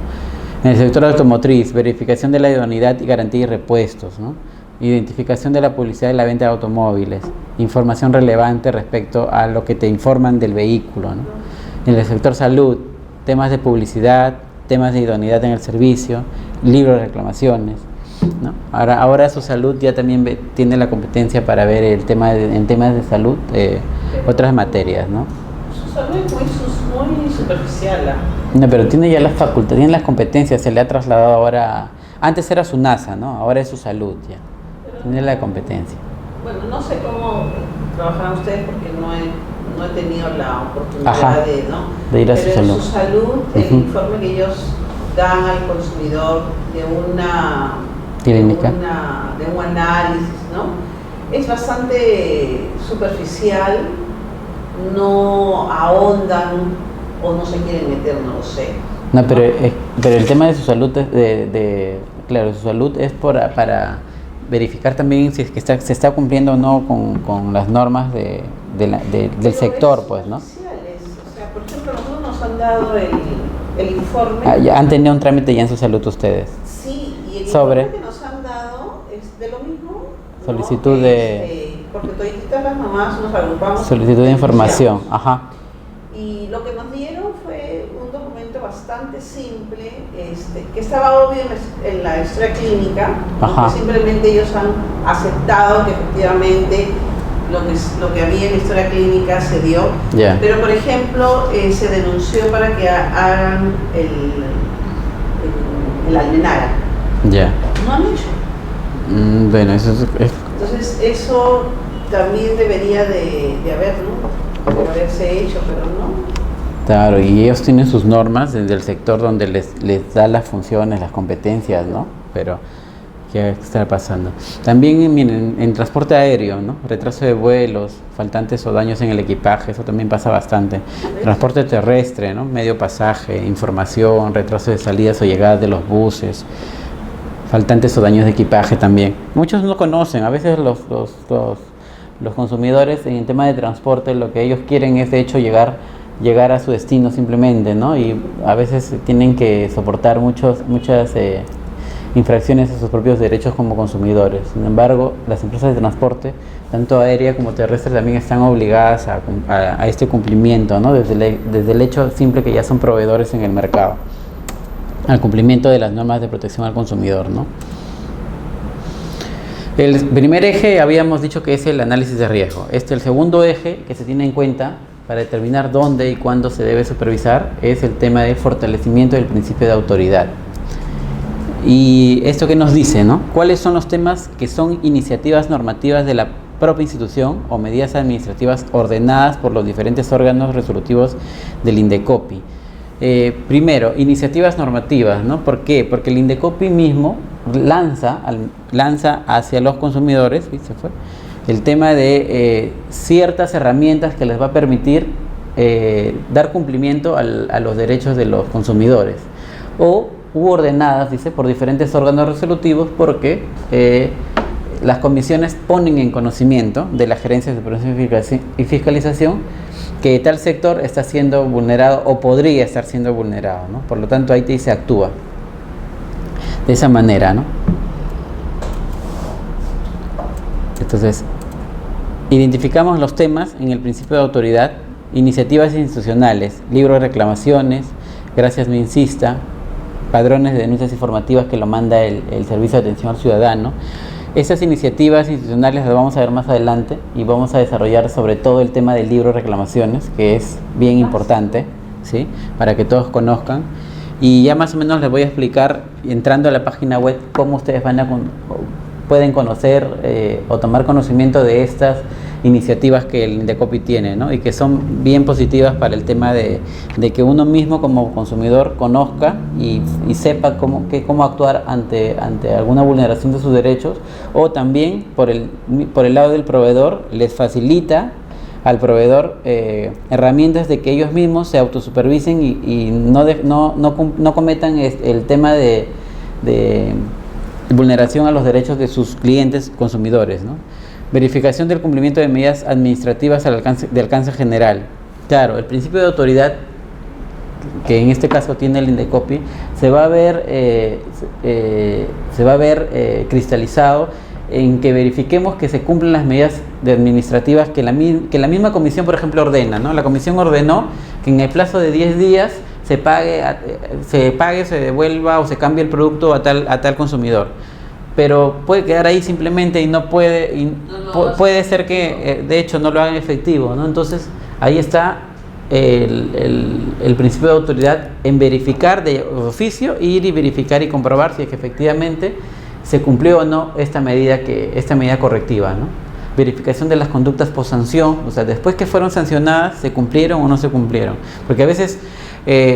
En el sector automotriz, verificación de la idoneidad y garantía y repuestos, ¿no? Identificación de la publicidad y la venta de automóviles, información relevante respecto a lo que te informan del vehículo, ¿no? En el sector salud, temas de publicidad, temas de idoneidad en el servicio, libro de reclamaciones, ¿no? Ahora su salud ya también tiene la competencia para ver en temas de salud otras materias, ¿no? Su salud es muy superficial. No, pero tiene ya las facultades, tiene las competencias, se le ha trasladado ahora, antes era su NASA, ¿no? Ahora es su salud ya. Tiene la competencia. Bueno, no sé cómo trabajarán ustedes porque no he tenido la oportunidad Ajá, de ir a su salud. Su salud, el informe que ellos dan al consumidor de una clínica, de un análisis, ¿no? Es bastante superficial, no ahondan o no se quieren meter, no lo sé. No, pero el tema de su salud, claro, su salud es para verificar también si es que se está cumpliendo o no con las normas del sector, pues, ¿no? O sea, por ejemplo, nosotros nos han dado el informe. Ya han tenido un trámite ya en su salud ustedes. Sí, y el sobre informe que nos han dado es de lo mismo. Solicitud ¿no? de... Porque todas las mamás nos agrupamos. Solicitud de información, ajá. Y lo que nos dieron fue un documento bastante simple, que estaba obvio en la historia clínica, porque simplemente ellos han aceptado que efectivamente lo que había en la historia clínica se dio. Yeah. Pero, por ejemplo, se denunció para que hagan el almenara. Ya. Yeah. No han hecho. Bueno, eso es... Entonces, eso también debería de haber, ¿no? De haberse hecho, pero no. Claro, y ellos tienen sus normas desde el sector donde les da las funciones, las competencias, ¿no? pero ¿qué está pasando? También miren, en transporte aéreo, ¿no? Retraso de vuelos, faltantes o daños en el equipaje, eso también pasa bastante. Transporte terrestre, ¿no? Medio pasaje, información, retraso de salidas o llegadas de los buses, faltantes o daños de equipaje también. Muchos no conocen, a veces los consumidores en el tema de transporte lo que ellos quieren es de hecho llegar a su destino simplemente, ¿no? Y a veces tienen que soportar muchas infracciones a sus propios derechos como consumidores. Sin embargo, las empresas de transporte, tanto aérea como terrestre, también están obligadas a este cumplimiento, ¿no? Desde el hecho simple que ya son proveedores en el mercado, al cumplimiento de las normas de protección al consumidor, ¿no? El primer eje habíamos dicho que es el análisis de riesgo. El segundo eje que se tiene en cuenta para determinar dónde y cuándo se debe supervisar es el tema del fortalecimiento del principio de autoridad. Y esto que nos dice, ¿no? ¿Cuáles son los temas que son iniciativas normativas de la propia institución o medidas administrativas ordenadas por los diferentes órganos resolutivos del INDECOPI? Primero, iniciativas normativas, ¿no? ¿Por qué? Porque el INDECOPI mismo lanza hacia los consumidores, ¿sí? Se fue, el tema de ciertas herramientas que les va a permitir dar cumplimiento a los derechos de los consumidores. O ordenadas, dice, por diferentes órganos resolutivos, porque las comisiones ponen en conocimiento de la Gerencia de Supervisión y Fiscalización que tal sector está siendo vulnerado o podría estar siendo vulnerado, ¿no? Por lo tanto, ahí te dice actúa de esa manera, ¿no? Entonces, identificamos los temas en el principio de autoridad: iniciativas institucionales, libro de reclamaciones, gracias me insista, padrones de denuncias informativas que lo manda el Servicio de Atención al Ciudadano. Estas iniciativas institucionales las vamos a ver más adelante y vamos a desarrollar sobre todo el tema del libro de reclamaciones, que es bien importante, ¿sí? Para que todos conozcan. Y ya más o menos les voy a explicar, entrando a la página web, cómo ustedes pueden conocer o tomar conocimiento de estas iniciativas que el INDECOPI tiene, ¿no? Y que son bien positivas para el tema de que uno mismo como consumidor conozca y sepa cómo actuar ante alguna vulneración de sus derechos, o también por el lado del proveedor les facilita al proveedor herramientas de que ellos mismos se autosupervisen y no cometan el tema de vulneración a los derechos de sus clientes consumidores, ¿no? Verificación del cumplimiento de medidas administrativas de alcance general. Claro, el principio de autoridad, que en este caso tiene el INDECOPI, se va a ver cristalizado en que verifiquemos que se cumplen las medidas administrativas que la misma comisión, por ejemplo, ordena, ¿no? La comisión ordenó que en el plazo de 10 días se pague, se devuelva o se cambie el producto a tal consumidor. Pero puede quedar ahí simplemente y puede ser que de hecho no lo hagan efectivo, ¿no? Entonces ahí está el principio de autoridad en verificar de oficio, ir y verificar y comprobar si es que efectivamente se cumplió o no esta medida correctiva, ¿no? Verificación de las conductas post sanción, o sea, después que fueron sancionadas, ¿se cumplieron o no se cumplieron? Porque a veces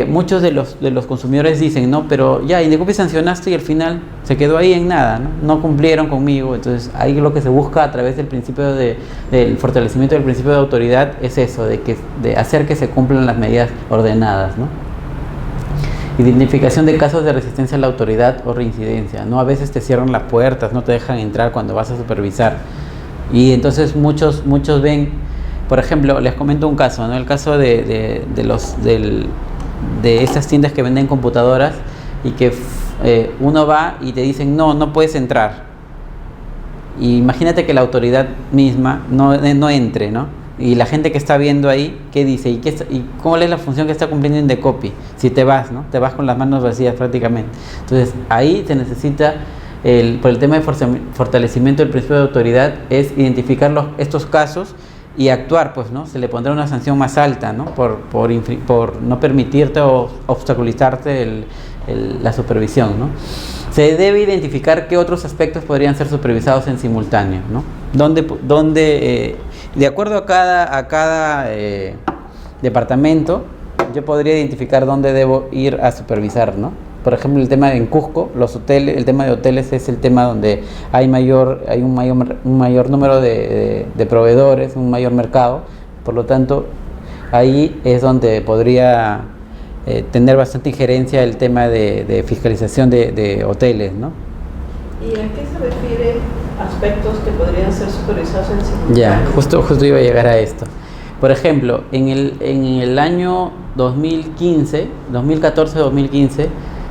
muchos de los consumidores dicen, no, pero ya INDECOPI sancionaste y al final se quedó ahí en nada, no cumplieron conmigo. Entonces ahí lo que se busca a través del principio del fortalecimiento del principio de autoridad es eso, de hacer que se cumplan las medidas ordenadas, ¿no? Identificación de casos de resistencia a la autoridad o reincidencia, ¿no? A veces te cierran las puertas, no te dejan entrar cuando vas a supervisar, y entonces muchos ven, por ejemplo, les comento un caso, ¿no? El caso de estas tiendas que venden computadoras y que uno va y te dicen no puedes entrar, y imagínate que la autoridad misma no entre, ¿no? Y la gente que está viendo ahí, ¿qué dice? ¿Y cuál es la función que está cumpliendo INDECOPI? Si te vas, ¿no? Te vas con las manos vacías prácticamente. Entonces ahí se necesita, por el tema de fortalecimiento del principio de autoridad, es identificar estos casos y actuar, pues, ¿no? Se le pondrá una sanción más alta, ¿no? Por no permitirte o obstaculizarte la supervisión, ¿no? Se debe identificar qué otros aspectos podrían ser supervisados en simultáneo, ¿no? Donde de acuerdo a cada departamento, yo podría identificar dónde debo ir a supervisar, ¿no? Por ejemplo, el tema en Cusco, los hoteles, el tema de hoteles es el tema donde hay un mayor número de proveedores, un mayor mercado. Por lo tanto, ahí es donde podría tener bastante injerencia el tema de fiscalización de hoteles, ¿no? ¿Y a qué se refiere aspectos que podrían ser supervisados en simultáneo? Ya, justo iba a llegar a esto. Por ejemplo, en el año 2014-2015,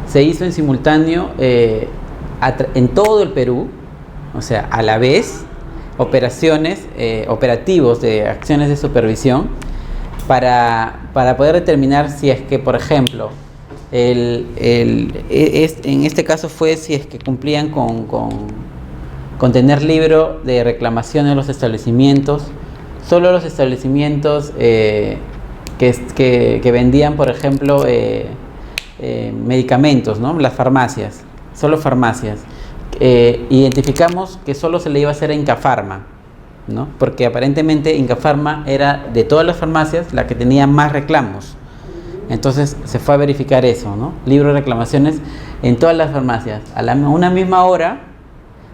se hizo en simultáneo en todo el Perú, o sea, a la vez, operativos de acciones de supervisión para poder determinar si es que, por ejemplo, en este caso fue si es que cumplían con tener libro de reclamación en los establecimientos, solo los establecimientos que vendían, por ejemplo, medicamentos, ¿no? Las farmacias, solo farmacias. Identificamos que solo se le iba a hacer a Incafarma, ¿no? Porque aparentemente Incafarma era de todas las farmacias la que tenía más reclamos. Entonces se fue a verificar eso, ¿no? Libro de reclamaciones en todas las farmacias, a una misma hora,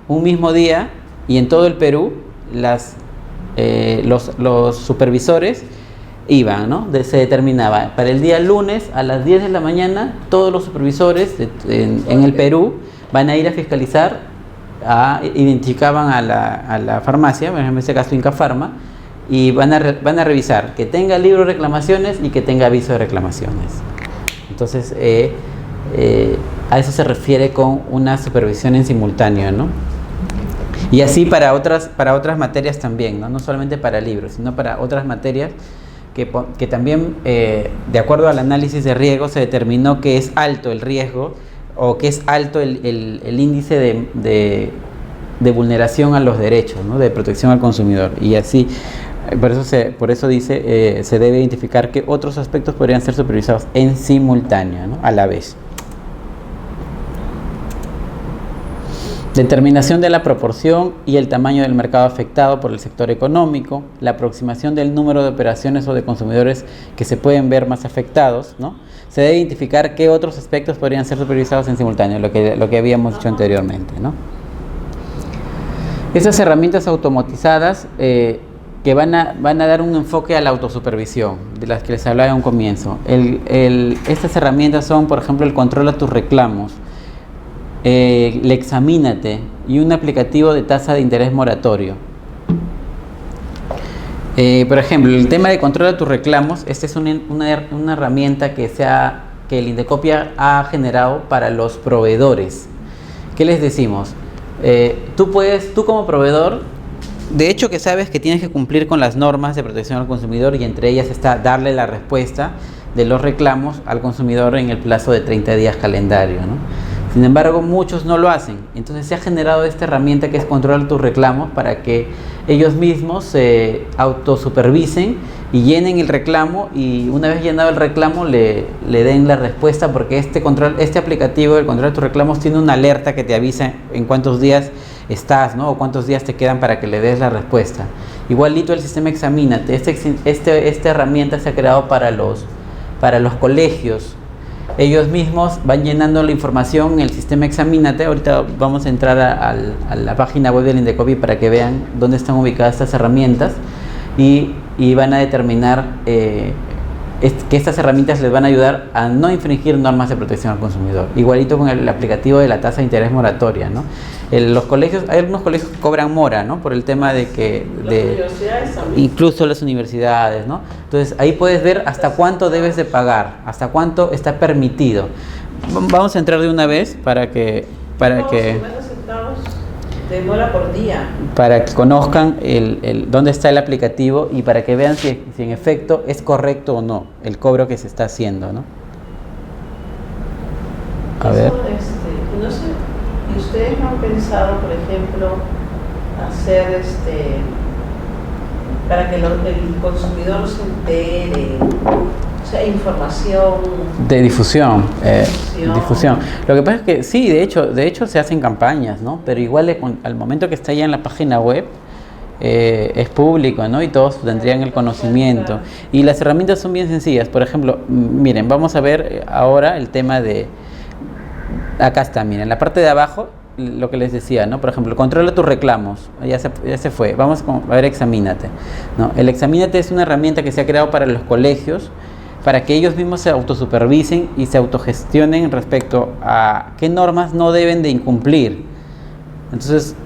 un mismo día, y en todo el Perú los supervisores iban, ¿no? Se determinaba para el día lunes a las 10 de la mañana, todos los supervisores en el Perú van a ir a fiscalizar, identificaban a la farmacia, en este caso Incafarma, y van a revisar que tenga libro de reclamaciones y que tenga aviso de reclamaciones. Entonces, a eso se refiere con una supervisión en simultáneo, ¿no? Y así para otras materias también, ¿no? No solamente para libros, sino para otras materias que también, de acuerdo al análisis de riesgo, se determinó que es alto el riesgo o que es alto el índice de vulneración a los derechos, ¿no? De protección al consumidor. Y así, por eso dice, se debe identificar que otros aspectos podrían ser supervisados en simultáneo, ¿no? A la vez. Determinación de la proporción y el tamaño del mercado afectado por el sector económico, la aproximación del número de operaciones o de consumidores que se pueden ver más afectados, ¿no? Se debe identificar qué otros aspectos podrían ser supervisados en simultáneo, lo que habíamos dicho anteriormente, ¿no? Esas herramientas automatizadas que van a dar un enfoque a la autosupervisión, de las que les hablaba en un comienzo. Estas herramientas son, por ejemplo, el control a tus reclamos, el examínate y un aplicativo de tasa de interés moratorio. Por ejemplo, el tema de control de tus reclamos, esta es una herramienta que el Indecopia ha generado para los proveedores. ¿Qué les decimos? Tú como proveedor, de hecho que sabes que tienes que cumplir con las normas de protección al consumidor, y entre ellas está darle la respuesta de los reclamos al consumidor en el plazo de 30 días calendario, ¿no? Sin embargo, muchos no lo hacen. Entonces se ha generado esta herramienta que es controlar tus reclamos, para que ellos mismos se autosupervisen y llenen el reclamo, y una vez llenado el reclamo le den la respuesta, porque este aplicativo, el control de tus reclamos, tiene una alerta que te avisa en cuántos días estás, ¿no? O cuántos días te quedan para que le des la respuesta. Igualito el sistema Examínate. Esta herramienta se ha creado para los colegios. Ellos mismos van llenando la información en el sistema Examínate. Ahorita vamos a entrar a la página web del Indecopi para que vean dónde están ubicadas estas herramientas, y van a determinar que estas herramientas les van a ayudar a no infringir normas de protección al consumidor. Igualito con el aplicativo de la tasa de interés moratoria, ¿no? Hay algunos colegios que cobran mora, ¿no? Por el tema de que universidades también. Incluso las universidades, ¿no? Entonces ahí puedes ver hasta cuánto debes de pagar, hasta cuánto está permitido. Vamos a entrar de una vez para que 50 centavos de mora por día. Para que conozcan dónde está el aplicativo, y para que vean si en efecto es correcto o no el cobro que se está haciendo, ¿no? A ver. No sé, ¿y ustedes no han pensado, por ejemplo, hacer para que el consumidor se entere, o sea, información de difusión? Lo que pasa es que sí, de hecho se hacen campañas, ¿no? Pero igual al momento que está ya en la página web, es público, ¿no? Y todos tendrían el conocimiento. Y las herramientas son bien sencillas. Por ejemplo, miren, vamos a ver ahora el tema de Acá está, miren, en la parte de abajo, lo que les decía, ¿no? Por ejemplo, controla tus reclamos. Ya se fue. Vamos a ver Examínate, ¿no? El Examínate es una herramienta que se ha creado para los colegios, para que ellos mismos se autosupervisen y se autogestionen respecto a qué normas no deben de incumplir. Entonces,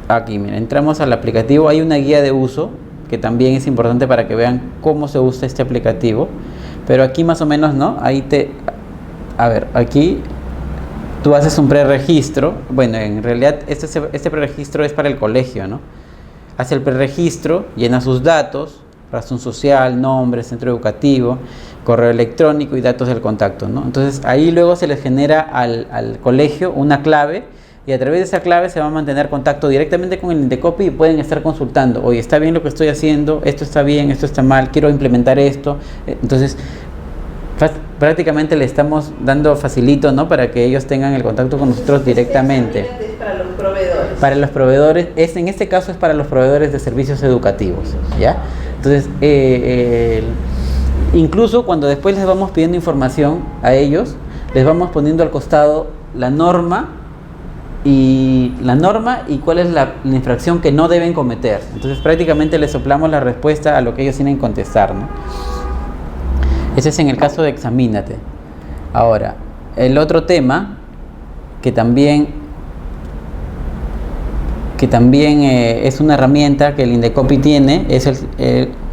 aquí, miren, entramos al aplicativo. Hay una guía de uso que también es importante para que vean cómo se usa este aplicativo. Pero aquí más o menos, ¿no? A ver, aquí tú haces un preregistro. Bueno, en realidad este preregistro es para el colegio, ¿no? Hace el preregistro, llena sus datos, razón social, nombre, centro educativo, correo electrónico y datos del contacto, ¿no? Entonces ahí luego se les genera al colegio una clave, y a través de esa clave se va a mantener contacto directamente con el Indecopi y pueden estar consultando. Oye, ¿está bien lo que estoy haciendo? ¿Esto está bien? ¿Esto está mal? ¿Quiero implementar esto? Entonces prácticamente le estamos dando facilito, ¿no? Para que ellos tengan el contacto con nosotros directamente. Es para los proveedores. Para los proveedores, en este caso es para los proveedores de servicios educativos, ¿ya? Entonces, incluso cuando después les vamos pidiendo información a ellos, les vamos poniendo al costado la norma y cuál es la infracción que no deben cometer. Entonces prácticamente les soplamos la respuesta a lo que ellos tienen que contestar, ¿no? Ese es en el caso de Examínate. Ahora, el otro tema que también es una herramienta que el Indecopi tiene es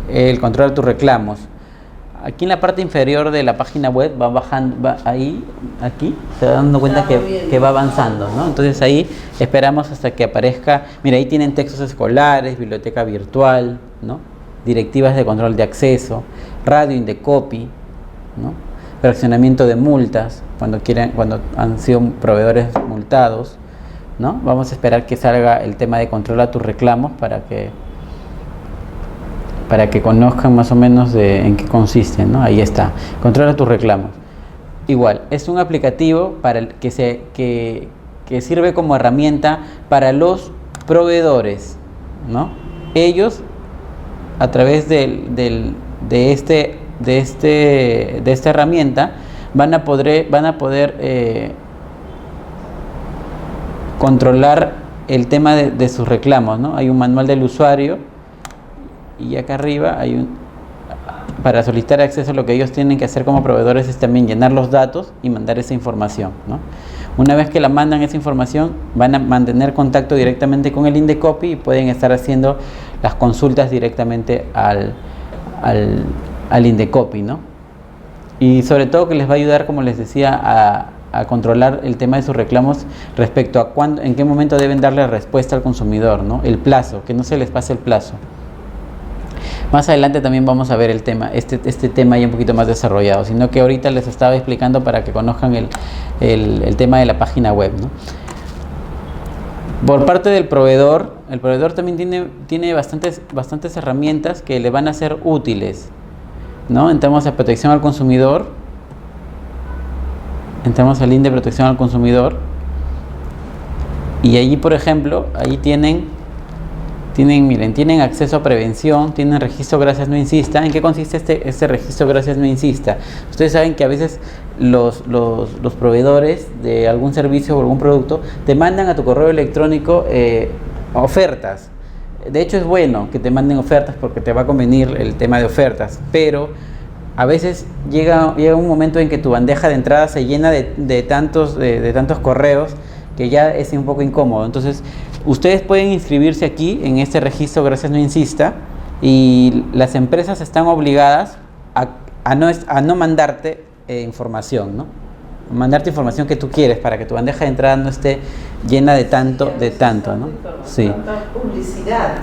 el control de tus reclamos. Aquí en la parte inferior de la página web va bajando, aquí se va dando cuenta que va avanzando, ¿no? Entonces ahí esperamos hasta que aparezca. Mira, ahí tienen textos escolares, biblioteca virtual, ¿no? Directivas de control de acceso, radio Indecopi, ¿no? Fraccionamiento de multas cuando han sido proveedores multados, ¿no? Vamos a esperar que salga el tema de controla tus reclamos para que conozcan más o menos en qué consiste, ¿no? Ahí está, controla tus reclamos. Igual, es un aplicativo que sirve como herramienta para los proveedores, ¿no? Ellos, a través de esta herramienta, van a poder controlar el tema de sus reclamos, ¿no? Hay un manual del usuario y acá arriba para solicitar acceso. Lo que ellos tienen que hacer como proveedores es también llenar los datos y mandar esa información, ¿no? Una vez que la mandan esa información, van a mantener contacto directamente con el Indecopi y pueden estar haciendo las consultas directamente al Indecopi, ¿no? Y sobre todo que les va a ayudar, como les decía, a controlar el tema de sus reclamos respecto a en qué momento deben darle respuesta al consumidor, ¿no? El plazo, que no se les pase el plazo. Más adelante también vamos a ver el tema, este tema ya un poquito más desarrollado, sino que ahorita les estaba explicando para que conozcan el tema de la página web, ¿no? Por parte del proveedor, el proveedor también tiene bastantes herramientas que le van a ser útiles, ¿no? Entramos a protección al consumidor, entramos al link de protección al consumidor y allí, por ejemplo, ahí tienen acceso a prevención, tienen registro gracias no insista. ¿En qué consiste este registro gracias no insista? Ustedes saben que a veces los proveedores de algún servicio o algún producto te mandan a tu correo electrónico ofertas. De hecho es bueno que te manden ofertas porque te va a convenir el tema de ofertas, pero a veces llega un momento en que tu bandeja de entrada se llena de tantos correos que ya es un poco incómodo. Entonces ustedes pueden inscribirse aquí en este registro gracias no insista, y las empresas están obligadas a no mandarte información, ¿no? Mandarte información que tú quieres para que tu bandeja de entrada no esté llena de tanto, ¿no? Sí. Publicidad.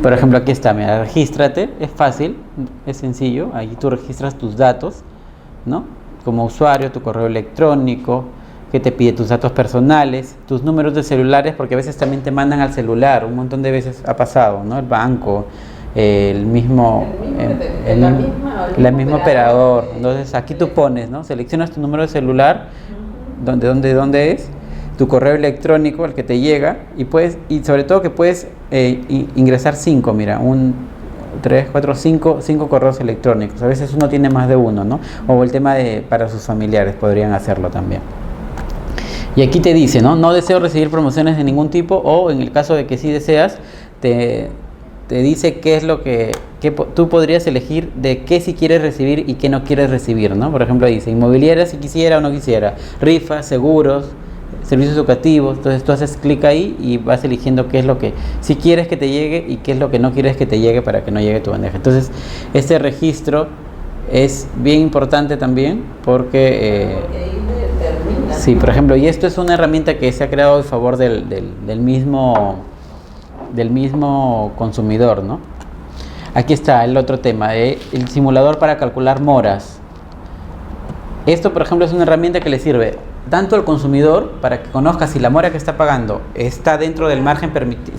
Por ejemplo, aquí está, mira, regístrate, es fácil, es sencillo, ahí tú registras tus datos, ¿no? Como usuario, tu correo electrónico, que te pide tus datos personales, tus números de celulares, porque a veces también te mandan al celular, un montón de veces ha pasado, ¿no? El banco, el mismo operador. Entonces aquí tú pones, ¿no? Seleccionas tu número de celular, dónde es, tu correo electrónico, el que te llega, y sobre todo que puedes ingresar 5, mira, 5 correos electrónicos. A veces uno tiene más de uno, ¿no? O el tema para sus familiares podrían hacerlo también. Y aquí te dice, ¿no? No deseo recibir promociones de ningún tipo, o en el caso de que sí deseas, te dice qué es lo que tú podrías elegir de qué sí quieres recibir y qué no quieres recibir, ¿no? Por ejemplo, dice inmobiliaria si quisiera o no quisiera, rifas, seguros, servicios educativos. Entonces tú haces clic ahí y vas eligiendo qué es lo que sí quieres que te llegue y qué es lo que no quieres que te llegue para que no llegue tu bandeja. Entonces este registro es bien importante también porque sí, por ejemplo, y esto es una herramienta que se ha creado a favor del mismo consumidor, ¿no? Aquí está el otro tema, el simulador para calcular moras. Esto, por ejemplo, es una herramienta que le sirve tanto al consumidor para que conozca si la mora que está pagando está dentro del margen permitido.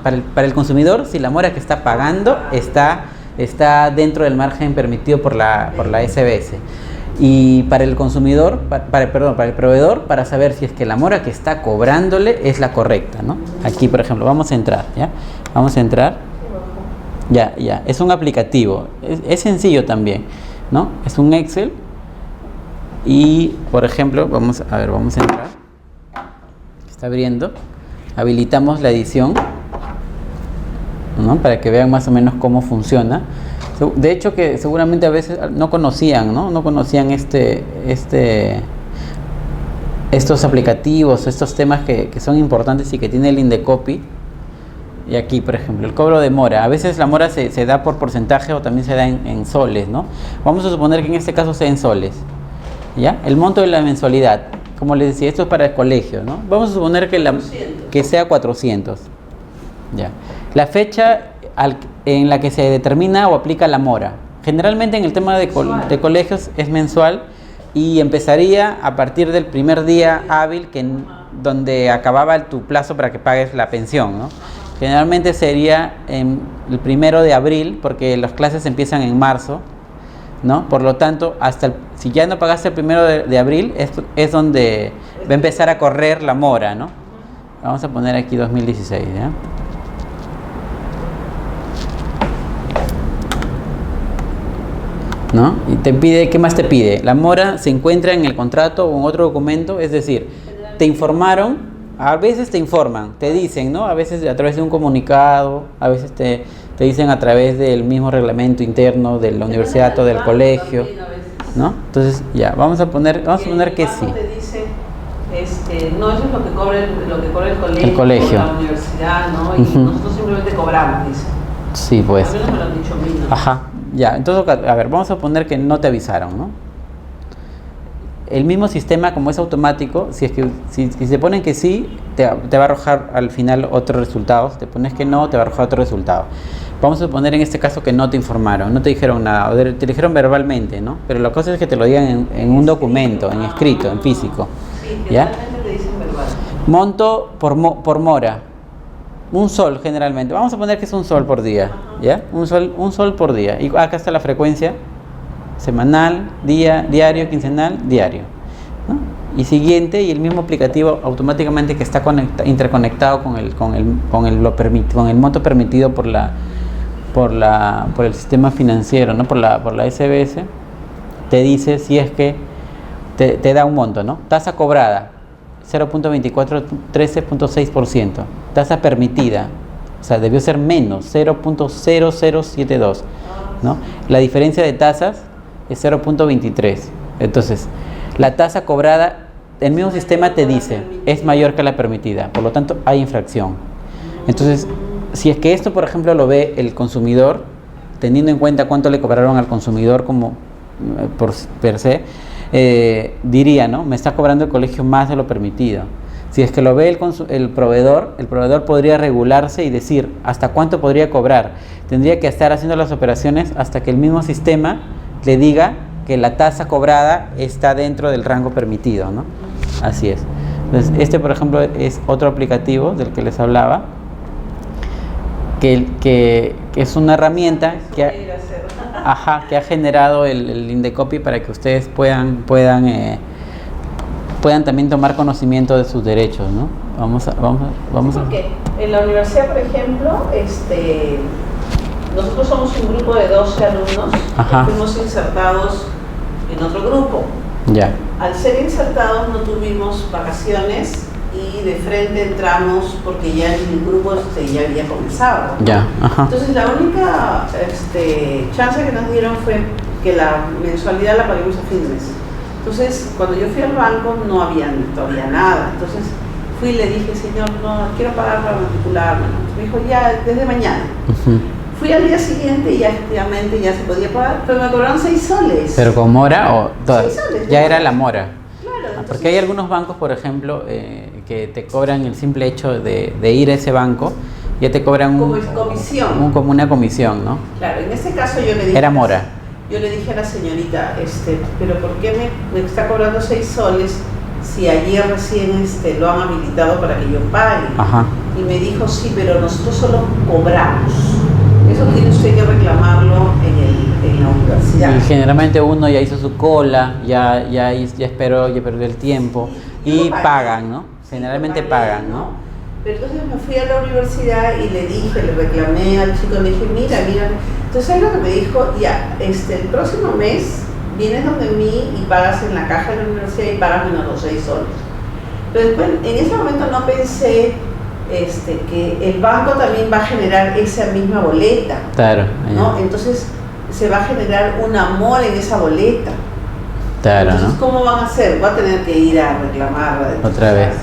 Para el consumidor, si la mora que está pagando está dentro del margen permitido por la SBS. Y para el consumidor, para el proveedor, para saber si es que la mora que está cobrándole es la correcta, ¿no? Aquí, por ejemplo, vamos a entrar, ¿ya? Vamos a entrar. Ya, es un aplicativo, es sencillo también, ¿no? Es un Excel y, por ejemplo, vamos a entrar. Está abriendo. Habilitamos la edición, ¿no? Para que vean más o menos cómo funciona. De hecho que seguramente a veces no conocían estos aplicativos, estos temas que son importantes y que tiene el Indecopy. Y aquí, por ejemplo, el cobro de mora. A veces la mora se da por porcentaje o también se da en soles, ¿no? Vamos a suponer que en este caso sea en soles, ¿ya? El monto de la mensualidad, como les decía, esto es para el colegio, ¿no? Vamos a suponer que sea 400, ¿ya? La fecha en la que se determina o aplica la mora. Generalmente en el tema de colegios es mensual y empezaría a partir del primer día hábil donde acababa tu plazo para que pagues la pensión, ¿no? Generalmente sería el 1 de abril porque las clases empiezan en marzo, ¿no? Por lo tanto, si ya no pagaste el 1 de abril, es donde va a empezar a correr la mora, ¿no? Vamos a poner aquí 2016, ¿ya? ¿No? Y te pide, ¿qué más te pide? La mora se encuentra en el contrato o en otro documento, es decir, te informaron, a veces te informan, te dicen, ¿no? A veces a través de un comunicado, a veces te dicen a través del mismo reglamento interno de la universidad o del colegio, ¿no? Entonces, ya, vamos a poner que sí. Te dice, no, eso es lo que cobra el colegio. La universidad, ¿no? Y nosotros simplemente cobramos, dice. Sí, pues. A mí no me lo han dicho a mí, ¿no? Ajá. Ya, entonces, a ver, vamos a poner que no te avisaron, ¿no? El mismo sistema, como es automático, si se ponen que sí, te va a arrojar al final otros resultados. Te pones que no, te va a arrojar otro resultado. Vamos a suponer en este caso que no te informaron, no te dijeron nada, o te dijeron verbalmente, ¿no? Pero la cosa es que te lo digan en un documento, en escrito, en físico. Sí, ¿ya? Te dicen verbal. Monto por mora. Un sol generalmente. Vamos a poner que es un sol por día, ¿ya? Un sol por día. Y acá está la frecuencia semanal, diario, quincenal, diario, ¿no? Y siguiente, y el mismo aplicativo automáticamente que está interconectado con el monto permitido por el sistema financiero, ¿no? Por la SBS, te dice si es que te da un monto, ¿no? Tasa cobrada 0.24, 13.6%. Tasa permitida, o sea, debió ser menos, 0.0072, ¿no? La diferencia de tasas es 0.23. Entonces, la tasa cobrada, el mismo sistema te dice, es mayor que la permitida, por lo tanto, hay infracción. Entonces, si es que esto, por ejemplo, lo ve el consumidor, teniendo en cuenta cuánto le cobraron al consumidor como per se, diría, ¿no? Me está cobrando el colegio más de lo permitido. Si es que lo ve el proveedor podría regularse y decir hasta cuánto podría cobrar. Tendría que estar haciendo las operaciones hasta que el mismo sistema le diga que la tasa cobrada está dentro del rango permitido, ¿no? Así es. Entonces, por ejemplo, es otro aplicativo del que les hablaba, que es una herramienta que ha generado el Indecopy para que ustedes puedan también tomar conocimiento de sus derechos, ¿no? Vamos Porque en la universidad, por ejemplo, nosotros somos un grupo de 12 alumnos que fuimos insertados en otro grupo. Ya. al ser insertados no tuvimos vacaciones y de frente entramos porque ya el grupo ya había comenzado, ¿no? Ya, ajá. Entonces la única chance que nos dieron fue que la mensualidad la paguemos a fin de mes. Entonces cuando yo fui al banco no había todavía nada. Entonces fui y le dije, señor, no quiero pagar para matricularme. Me dijo, ya desde mañana. Fui al día siguiente y ya efectivamente ya se podía pagar, pero me cobraron 6 soles. ¿Pero con mora o toda? 6 soles. Ya era la mora. Claro. Entonces, porque hay algunos bancos, por ejemplo, que te cobran el simple hecho de ir a ese banco, ya te cobran comisión. como una comisión, ¿no? Claro, en este caso yo le dije... Era mora. Yo le dije a la señorita, pero ¿por qué me está cobrando 6 soles si ayer recién lo han habilitado para que yo pague? Ajá. Y me dijo, sí, pero nosotros solo cobramos. Eso tiene usted que reclamarlo en la universidad. Y generalmente uno ya hizo su cola, ya esperó, ya perdió el tiempo, y pagan, ¿no? Generalmente pagan, ¿no? Pero entonces me fui a la universidad y le reclamé al chico, le dije, mira. Entonces él lo que me dijo, ya, el próximo mes vienes donde mí y pagas en la caja de la universidad y pagas menos los 6 soles. Pero después, en ese momento no pensé que el banco también va a generar esa misma boleta. Claro. ¿No? Entonces se va a generar un amor en esa boleta. Claro, entonces, ¿no? ¿cómo van a hacer? Voy a tener que ir a reclamarla. Otra vez.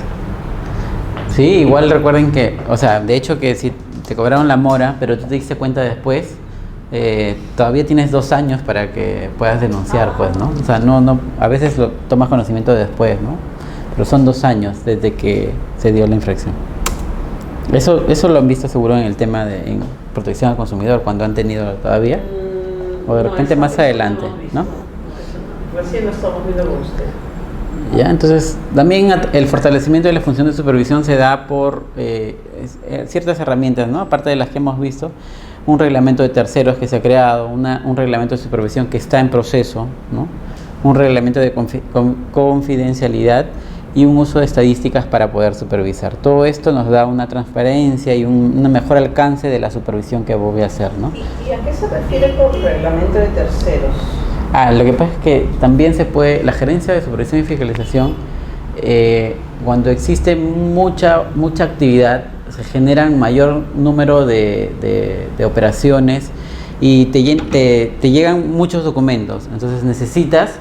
Sí, igual recuerden que, o sea, de hecho que si te cobraron la mora, pero tú te diste cuenta después, todavía tienes 2 años para que puedas denunciar, pues, ¿no? O sea, no, a veces lo tomas conocimiento después, ¿no? Pero son 2 años desde que se dio la infracción. Eso lo han visto seguro en el tema en protección al consumidor, cuando han tenido todavía, o de repente más adelante, ¿no? Recién lo estamos viendo con usted. Ya, entonces también el fortalecimiento de la función de supervisión se da por ciertas herramientas, ¿no? Aparte de las que hemos visto, un reglamento de terceros que se ha creado, un reglamento de supervisión que está en proceso, ¿no? Un reglamento de confidencialidad y un uso de estadísticas para poder supervisar. Todo esto nos da una transparencia y un mejor alcance de la supervisión que voy a hacer, ¿no? ¿Y a qué se refiere con reglamento de terceros? Lo que pasa es que también se puede, la gerencia de supervisión y fiscalización, cuando existe mucha actividad, se generan mayor número de operaciones y te llegan muchos documentos. Entonces necesitas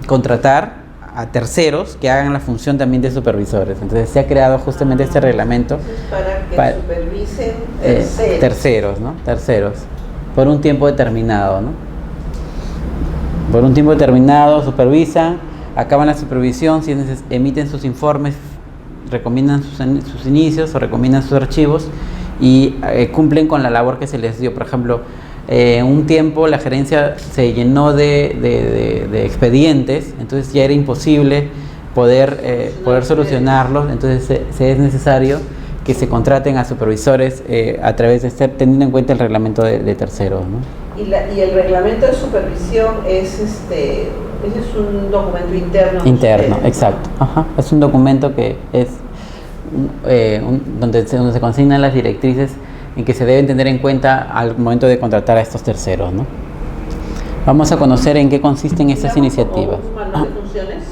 contratar a terceros que hagan la función también de supervisores. Entonces se ha creado justamente este reglamento para que supervisen terceros, ¿no? Terceros. Por un tiempo determinado, ¿no? Por un tiempo determinado supervisan, acaban la supervisión, si emiten sus informes, recomiendan sus inicios o recomiendan sus archivos y cumplen con la labor que se les dio. Por ejemplo, un tiempo la gerencia se llenó de expedientes, entonces ya era imposible poder solucionarlos, entonces es necesario que se contraten a supervisores a través de teniendo en cuenta el reglamento de terceros, ¿no? Y el reglamento de supervisión ese es un documento interno. Interno, exacto. Ajá. Es un documento que es donde se consignan las directrices en que se deben tener en cuenta al momento de contratar a estos terceros, ¿no? Vamos a conocer en qué consisten estas iniciativas. ¿Un manual de funciones?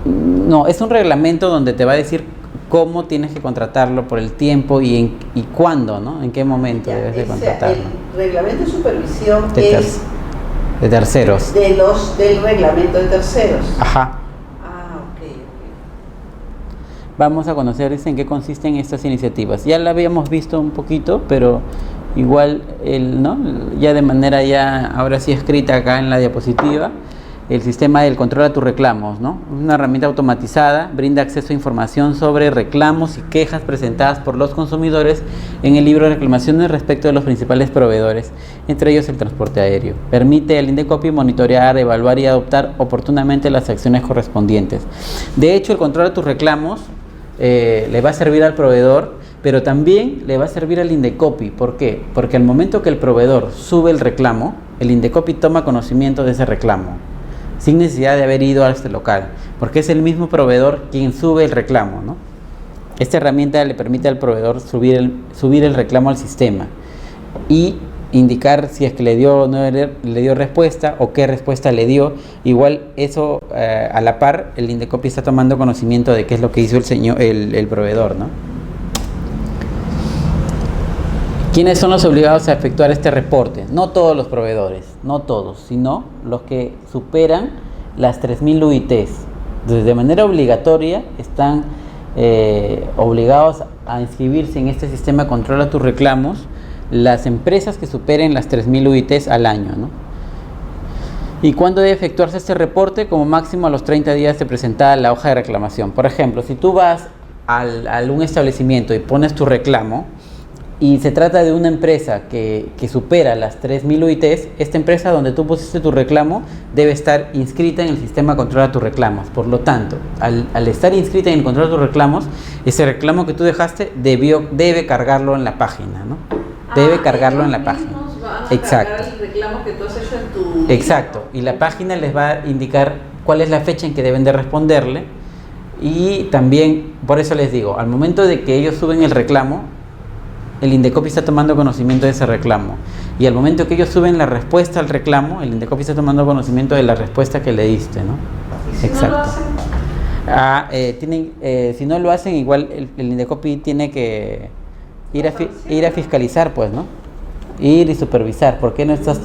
No, es un reglamento donde te va a decir cómo tienes que contratarlo por el tiempo y cuándo, ¿no? En qué momento debes de contratarlo. El reglamento de supervisión de terceros. Del reglamento de terceros. Ajá. Ok. Vamos a conocer en qué consisten estas iniciativas. Ya la habíamos visto un poquito, pero igual, ¿no? Ya de manera ahora sí escrita acá en la diapositiva. El sistema del control a tus reclamos, ¿no? Una herramienta automatizada, brinda acceso a información sobre reclamos y quejas presentadas por los consumidores en el libro de reclamaciones respecto de los principales proveedores, entre ellos el transporte aéreo. Permite al Indecopi monitorear, evaluar y adoptar oportunamente las acciones correspondientes. De hecho, el control a tus reclamos le va a servir al proveedor, pero también le va a servir al Indecopi. ¿Por qué? Porque al momento que el proveedor sube el reclamo, el Indecopi toma conocimiento de ese reclamo, sin necesidad de haber ido a este local, porque es el mismo proveedor quien sube el reclamo, ¿no? Esta herramienta le permite al proveedor subir el reclamo al sistema y indicar si es que le dio o no le dio respuesta o qué respuesta le dio. Igual eso a la par el Indecopy está tomando conocimiento de qué es lo que hizo el proveedor, ¿no? ¿Quiénes son los obligados a efectuar este reporte? No todos los proveedores, no todos, sino los que superan las 3.000 UITs. Entonces, de manera obligatoria están obligados a inscribirse en este sistema Controla tus reclamos las empresas que superen las 3.000 UITs al año, ¿no? ¿Y cuándo debe efectuarse este reporte? Como máximo a los 30 días de presentada la hoja de reclamación. Por ejemplo, si tú vas a un establecimiento y pones tu reclamo y se trata de una empresa que supera las 3.000 UITs, esta empresa donde tú pusiste tu reclamo debe estar inscrita en el sistema Controla tus reclamos. Por lo tanto, al estar inscrita en el Controla tus reclamos, ese reclamo que tú dejaste debe cargarlo en la página, ¿no? Debe cargarlo en la página. Exacto. El reclamo que tú has hecho en tu... Exacto. Y la página les va a indicar cuál es la fecha en que deben de responderle. Y también, por eso les digo, al momento de que ellos suben el reclamo, el Indecopy está tomando conocimiento de ese reclamo. Y al momento que ellos suben la respuesta al reclamo, el Indecopy está tomando conocimiento de la respuesta que le diste, ¿no? ¿Y si exacto. no lo hacen? Si no lo hacen, igual el Indecopy tiene que ir a fiscalizar, pues, ¿no? Ir y supervisar. ¿Por qué no estás?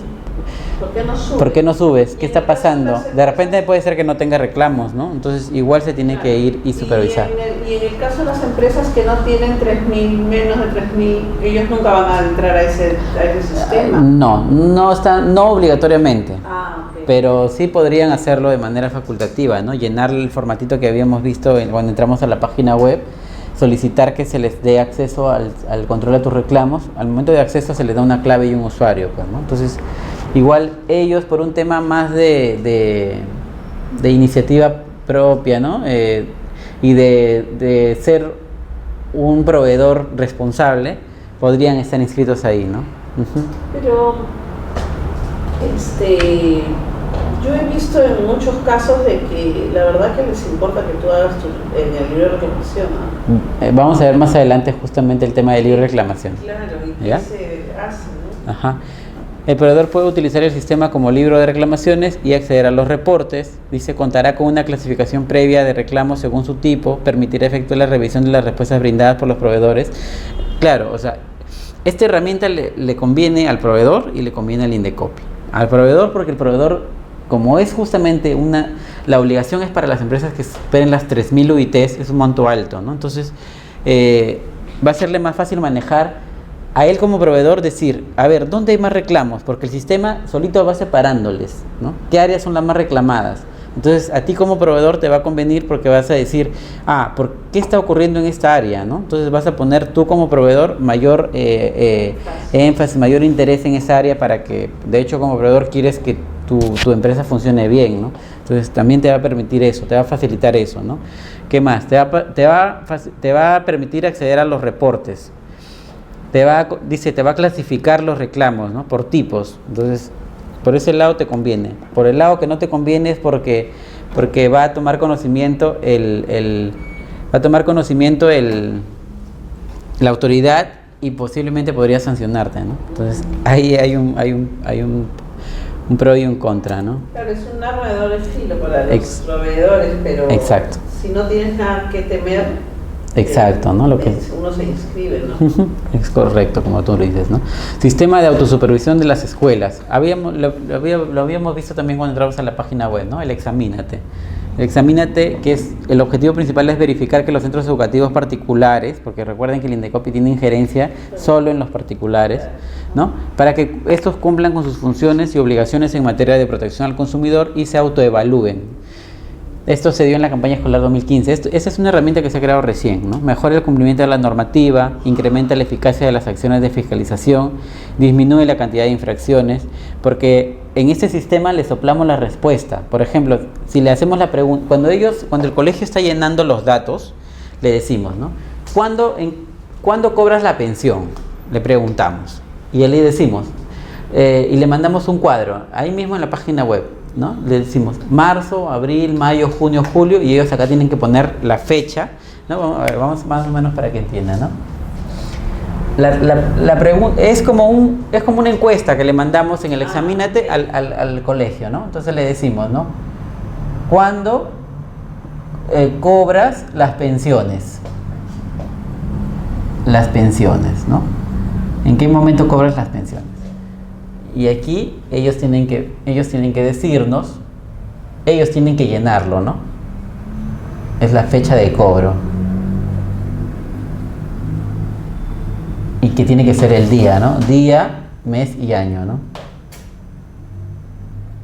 ¿Por qué no subes? ¿Qué está pasando? De repente puede ser que no tenga reclamos, ¿no? Entonces igual se tiene que ir y supervisar. Y en el caso de las empresas que no tienen 3.000, menos de 3.000, ellos nunca van a entrar a ese sistema. No obligatoriamente. Okay. Pero sí podrían hacerlo de manera facultativa, ¿no? Llenar el formatito que habíamos visto cuando entramos a la página web, solicitar que se les dé acceso al control de tus reclamos. Al momento de acceso se les da una clave y un usuario, pues, ¿no? Entonces, igual ellos, por un tema más de iniciativa propia, ¿no? Y de ser un proveedor responsable, podrían estar inscritos ahí, ¿no? Uh-huh. Pero yo he visto en muchos casos de que la verdad que les importa que tú hagas en el libro de reclamación, ¿no? Vamos a ver más adelante justamente el tema del libro de reclamación. Claro, y qué ¿Ya? se hace, ¿no? Ajá. El proveedor puede utilizar el sistema como libro de reclamaciones y acceder a los reportes. Dice, contará con una clasificación previa de reclamos según su tipo, permitirá efectuar la revisión de las respuestas brindadas por los proveedores. Claro, o sea, esta herramienta le conviene al proveedor y le conviene al Indecopy. Al proveedor porque el proveedor, como es justamente la obligación es para las empresas que superen las 3.000 UITs, es un monto alto, ¿no? Entonces, va a serle más fácil manejar a él como proveedor, decir, a ver, ¿dónde hay más reclamos? Porque el sistema solito va separándoles, ¿no? ¿Qué áreas son las más reclamadas? Entonces, a ti como proveedor te va a convenir porque vas a decir, ¿por qué está ocurriendo en esta área, ¿no? Entonces vas a poner tú como proveedor mayor énfasis, mayor interés en esa área para que, de hecho, como proveedor quieres que tu empresa funcione bien, ¿no? Entonces también te va a permitir eso, te va a facilitar eso, ¿no? ¿Qué más? Te va a permitir acceder a los reportes. Te va a clasificar los reclamos, ¿no? Por tipos. Entonces, por ese lado te conviene. Por el lado que no te conviene es porque va a tomar conocimiento la autoridad y posiblemente podría sancionarte, ¿no? Entonces, ahí hay un pro y un contra, ¿no? Claro, es un arma de doble filo para los proveedores, pero exacto. Si no tienes nada que temer, exacto, ¿no? Uno se inscribe, ¿no? Es correcto, como tú lo dices, ¿no? Sistema de autosupervisión de las escuelas. Lo habíamos visto también cuando entramos a la página web, ¿no? El Examínate. El Examínate, que es el objetivo principal es verificar que los centros educativos particulares, porque recuerden que el Indecopy tiene injerencia solo en los particulares, ¿no? Para que estos cumplan con sus funciones y obligaciones en materia de protección al consumidor y se autoevalúen. Esto se dio en la campaña escolar 2015. Esa es una herramienta que se ha creado recién, ¿no? Mejora el cumplimiento de la normativa, incrementa la eficacia de las acciones de fiscalización, disminuye la cantidad de infracciones, porque en este sistema le soplamos la respuesta. Por ejemplo, si le hacemos la pregunta, cuando el colegio está llenando los datos, le decimos, ¿no? ¿Cuándo cobras la pensión? Le preguntamos. Y le decimos, y le mandamos un cuadro, ahí mismo en la página web, ¿no? Le decimos marzo, abril, mayo, junio, julio, y ellos acá tienen que poner la fecha, ¿no? Vamos más o menos para que entiendan, ¿no? La pregunta es como una encuesta que le mandamos en el Examínate al colegio, ¿no? Entonces le decimos, ¿no? ¿Cuándo cobras las pensiones? Las pensiones, ¿no? ¿En qué momento cobras las pensiones? Y aquí ellos tienen que decirnos, ellos tienen que llenarlo, ¿no? Es la fecha de cobro. Y que tiene que ser el día, ¿no? Día, mes y año, ¿no?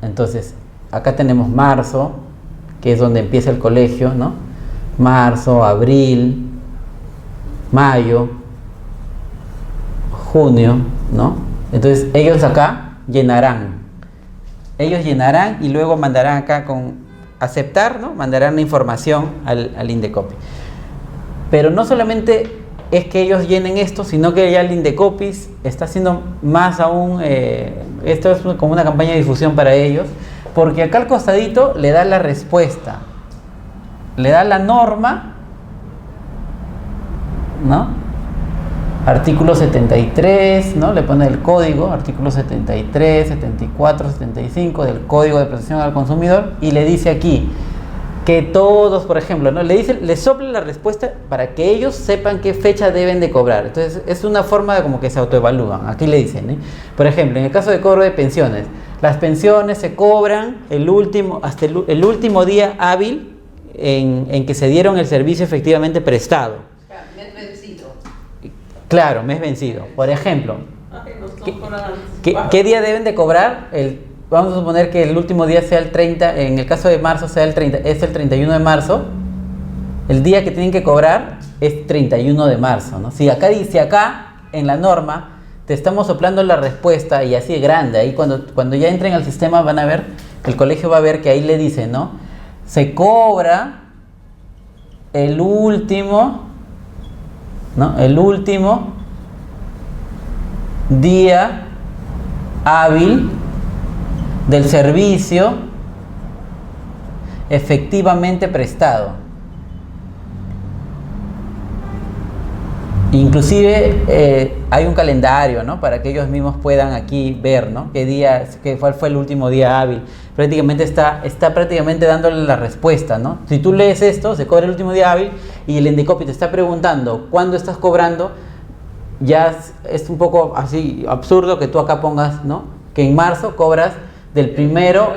Entonces, acá tenemos marzo, que es donde empieza el colegio, ¿no? Marzo, abril, mayo, junio, ¿no? Entonces, ellos acá llenarán. Ellos llenarán y luego mandarán acá con aceptar, ¿no? Mandarán la información al Indecopi. Pero no solamente es que ellos llenen esto, sino que ya el Indecopis está haciendo más aún, esto es como una campaña de difusión para ellos, porque acá al costadito le da la respuesta, le da la norma, ¿no? Artículo 73, ¿no? Le pone el código, artículo 73, 74, 75 del Código de Protección al Consumidor, y le dice aquí que todos, por ejemplo, ¿no? Le sopla la respuesta para que ellos sepan qué fecha deben de cobrar. Entonces, es una forma de como que se autoevalúan. Aquí le dicen, ¿eh? Por ejemplo, en el caso de cobro de pensiones, las pensiones se cobran hasta el último día hábil en que se dieron el servicio efectivamente prestado. Mes vencido. Claro, mes vencido. Por ejemplo, ¿qué día deben de cobrar? Vamos a suponer que el último día sea el 30, en el caso de marzo sea el 30, es el 31 de marzo. El día que tienen que cobrar es 31 de marzo, ¿no? Si acá dice en la norma, te estamos soplando la respuesta y así es grande. Ahí cuando ya entren al sistema van a ver, el colegio va a ver que ahí le dice, ¿no? Se cobra el último, ¿no? El último día hábil del servicio efectivamente prestado. Inclusive hay un calendario, ¿no? Para que ellos mismos puedan aquí ver, ¿no? Cuál fue el último día hábil. Prácticamente está prácticamente dándole la respuesta, ¿no? Si tú lees esto, se cobra el último día hábil y el Indecopi te está preguntando ¿cuándo estás cobrando? Ya es un poco así absurdo que tú acá pongas, ¿no? Que en marzo cobras del primero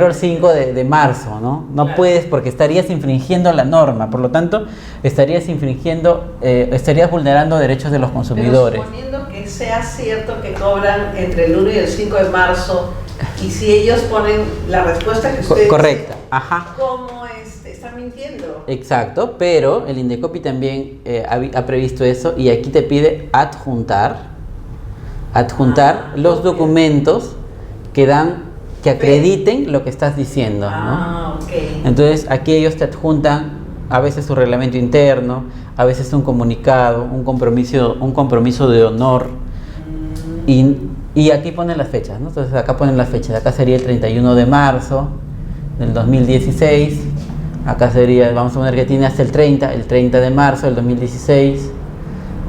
al 5 de marzo, ¿no? No claro. Puedes, porque estarías infringiendo la norma, por lo tanto, estarías vulnerando derechos de los consumidores. Pero suponiendo que sea cierto que cobran entre el 1 y el 5 de marzo, y si ellos ponen la respuesta que ustedes... Correcta, ajá. ¿Cómo están mintiendo? Exacto, pero el Indecopi también ha previsto eso, y aquí te pide adjuntar los documentos que acrediten lo que estás diciendo, ¿no? Okay. Entonces aquí ellos te adjuntan a veces su reglamento interno, a veces un comunicado, un compromiso de honor, y aquí ponen las fechas, ¿no? Entonces acá ponen las fechas, acá sería el 31 de marzo del 2016, acá sería, vamos a poner que tiene hasta el 30 de marzo del 2016,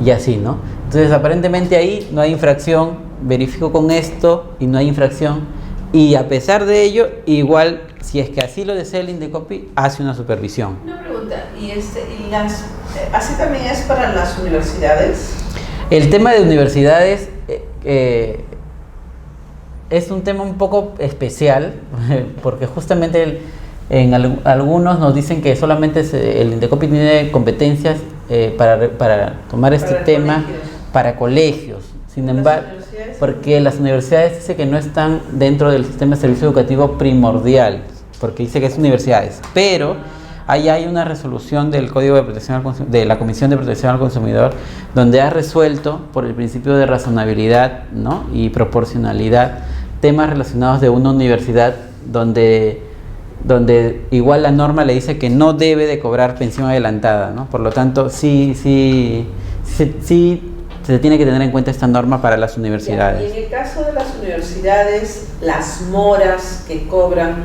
y así, ¿no? Entonces aparentemente ahí no hay infracción. Verifico con esto y no hay infracción, y a pesar de ello, igual, si es que así lo desea el Indecopi, hace una supervisión. Una pregunta, ¿así también es para las universidades? El tema de universidades es un tema un poco especial, porque justamente algunos nos dicen que solamente el Indecopi tiene competencias para tomar este tema colegios. Para colegios. Sin embargo, porque las universidades dicen que no están dentro del sistema de servicio educativo primordial, porque dice que es universidades, pero ahí hay una resolución del Código de Protección de la Comisión de Protección al Consumidor, donde ha resuelto por el principio de razonabilidad, ¿no? Y proporcionalidad temas relacionados de una universidad donde igual la norma le dice que no debe de cobrar pensión adelantada, ¿no? Por lo tanto, sí se tiene que tener en cuenta esta norma para las universidades. Y en el caso de las universidades, las moras que cobran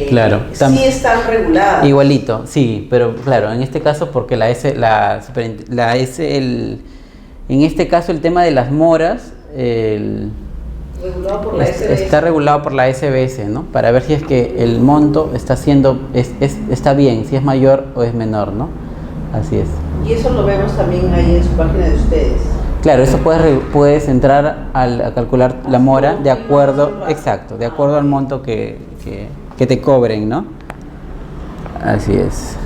Claro, sí están reguladas. Igualito, sí, pero claro, en este caso porque en este caso el tema de las moras Regulado por la SBS. está regulado por la SBS, ¿no? Para ver si es que el monto está bien, si es mayor o es menor, ¿no? Así es. Y eso lo vemos también ahí en su página de ustedes. Claro, eso puedes entrar a calcular la mora de acuerdo, exacto, de acuerdo al monto que te cobren, ¿no? Así es.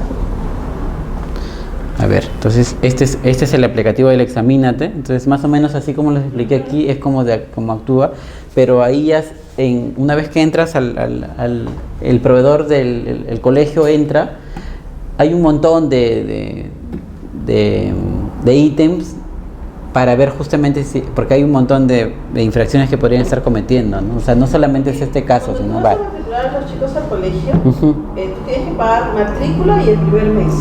A ver, entonces este es el aplicativo del Examínate. Entonces más o menos así como les expliqué aquí es como actúa, pero ahí ya una vez que entras el proveedor del colegio entra, hay un montón de ítems para ver justamente porque hay un montón de infracciones que podrían estar cometiendo, ¿no? O sea, no solamente es este caso, sino vas a matricular a los chicos al colegio, tú tienes que pagar matrícula y el primer mes.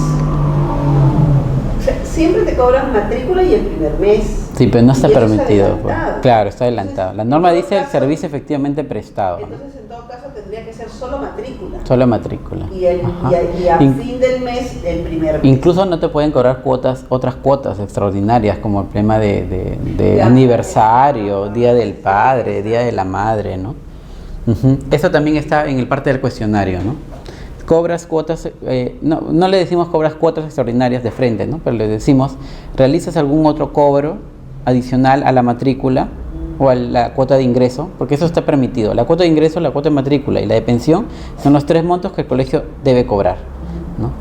O sea, siempre te cobran matrícula y el primer mes. Sí, pero no está permitido. Claro, está Entonces, adelantado. La norma dice el servicio efectivamente prestado. Entonces, en todo caso, tendría que ser solo matrícula. Solo matrícula. Y a fin del mes, el primer mes. Incluso no te pueden cobrar otras cuotas extraordinarias, como el tema de aniversario, Día del Padre, Día de la Madre, ¿no? Eso también está en el parte del cuestionario, ¿no? Cobras cuotas, no le decimos cobras cuotas extraordinarias de frente, ¿no? Pero le decimos, realizas algún otro cobro adicional a la matrícula o a la cuota de ingreso, porque eso está permitido. La cuota de ingreso, la cuota de matrícula y la de pensión son los 3 montos que el colegio debe cobrar, ¿no?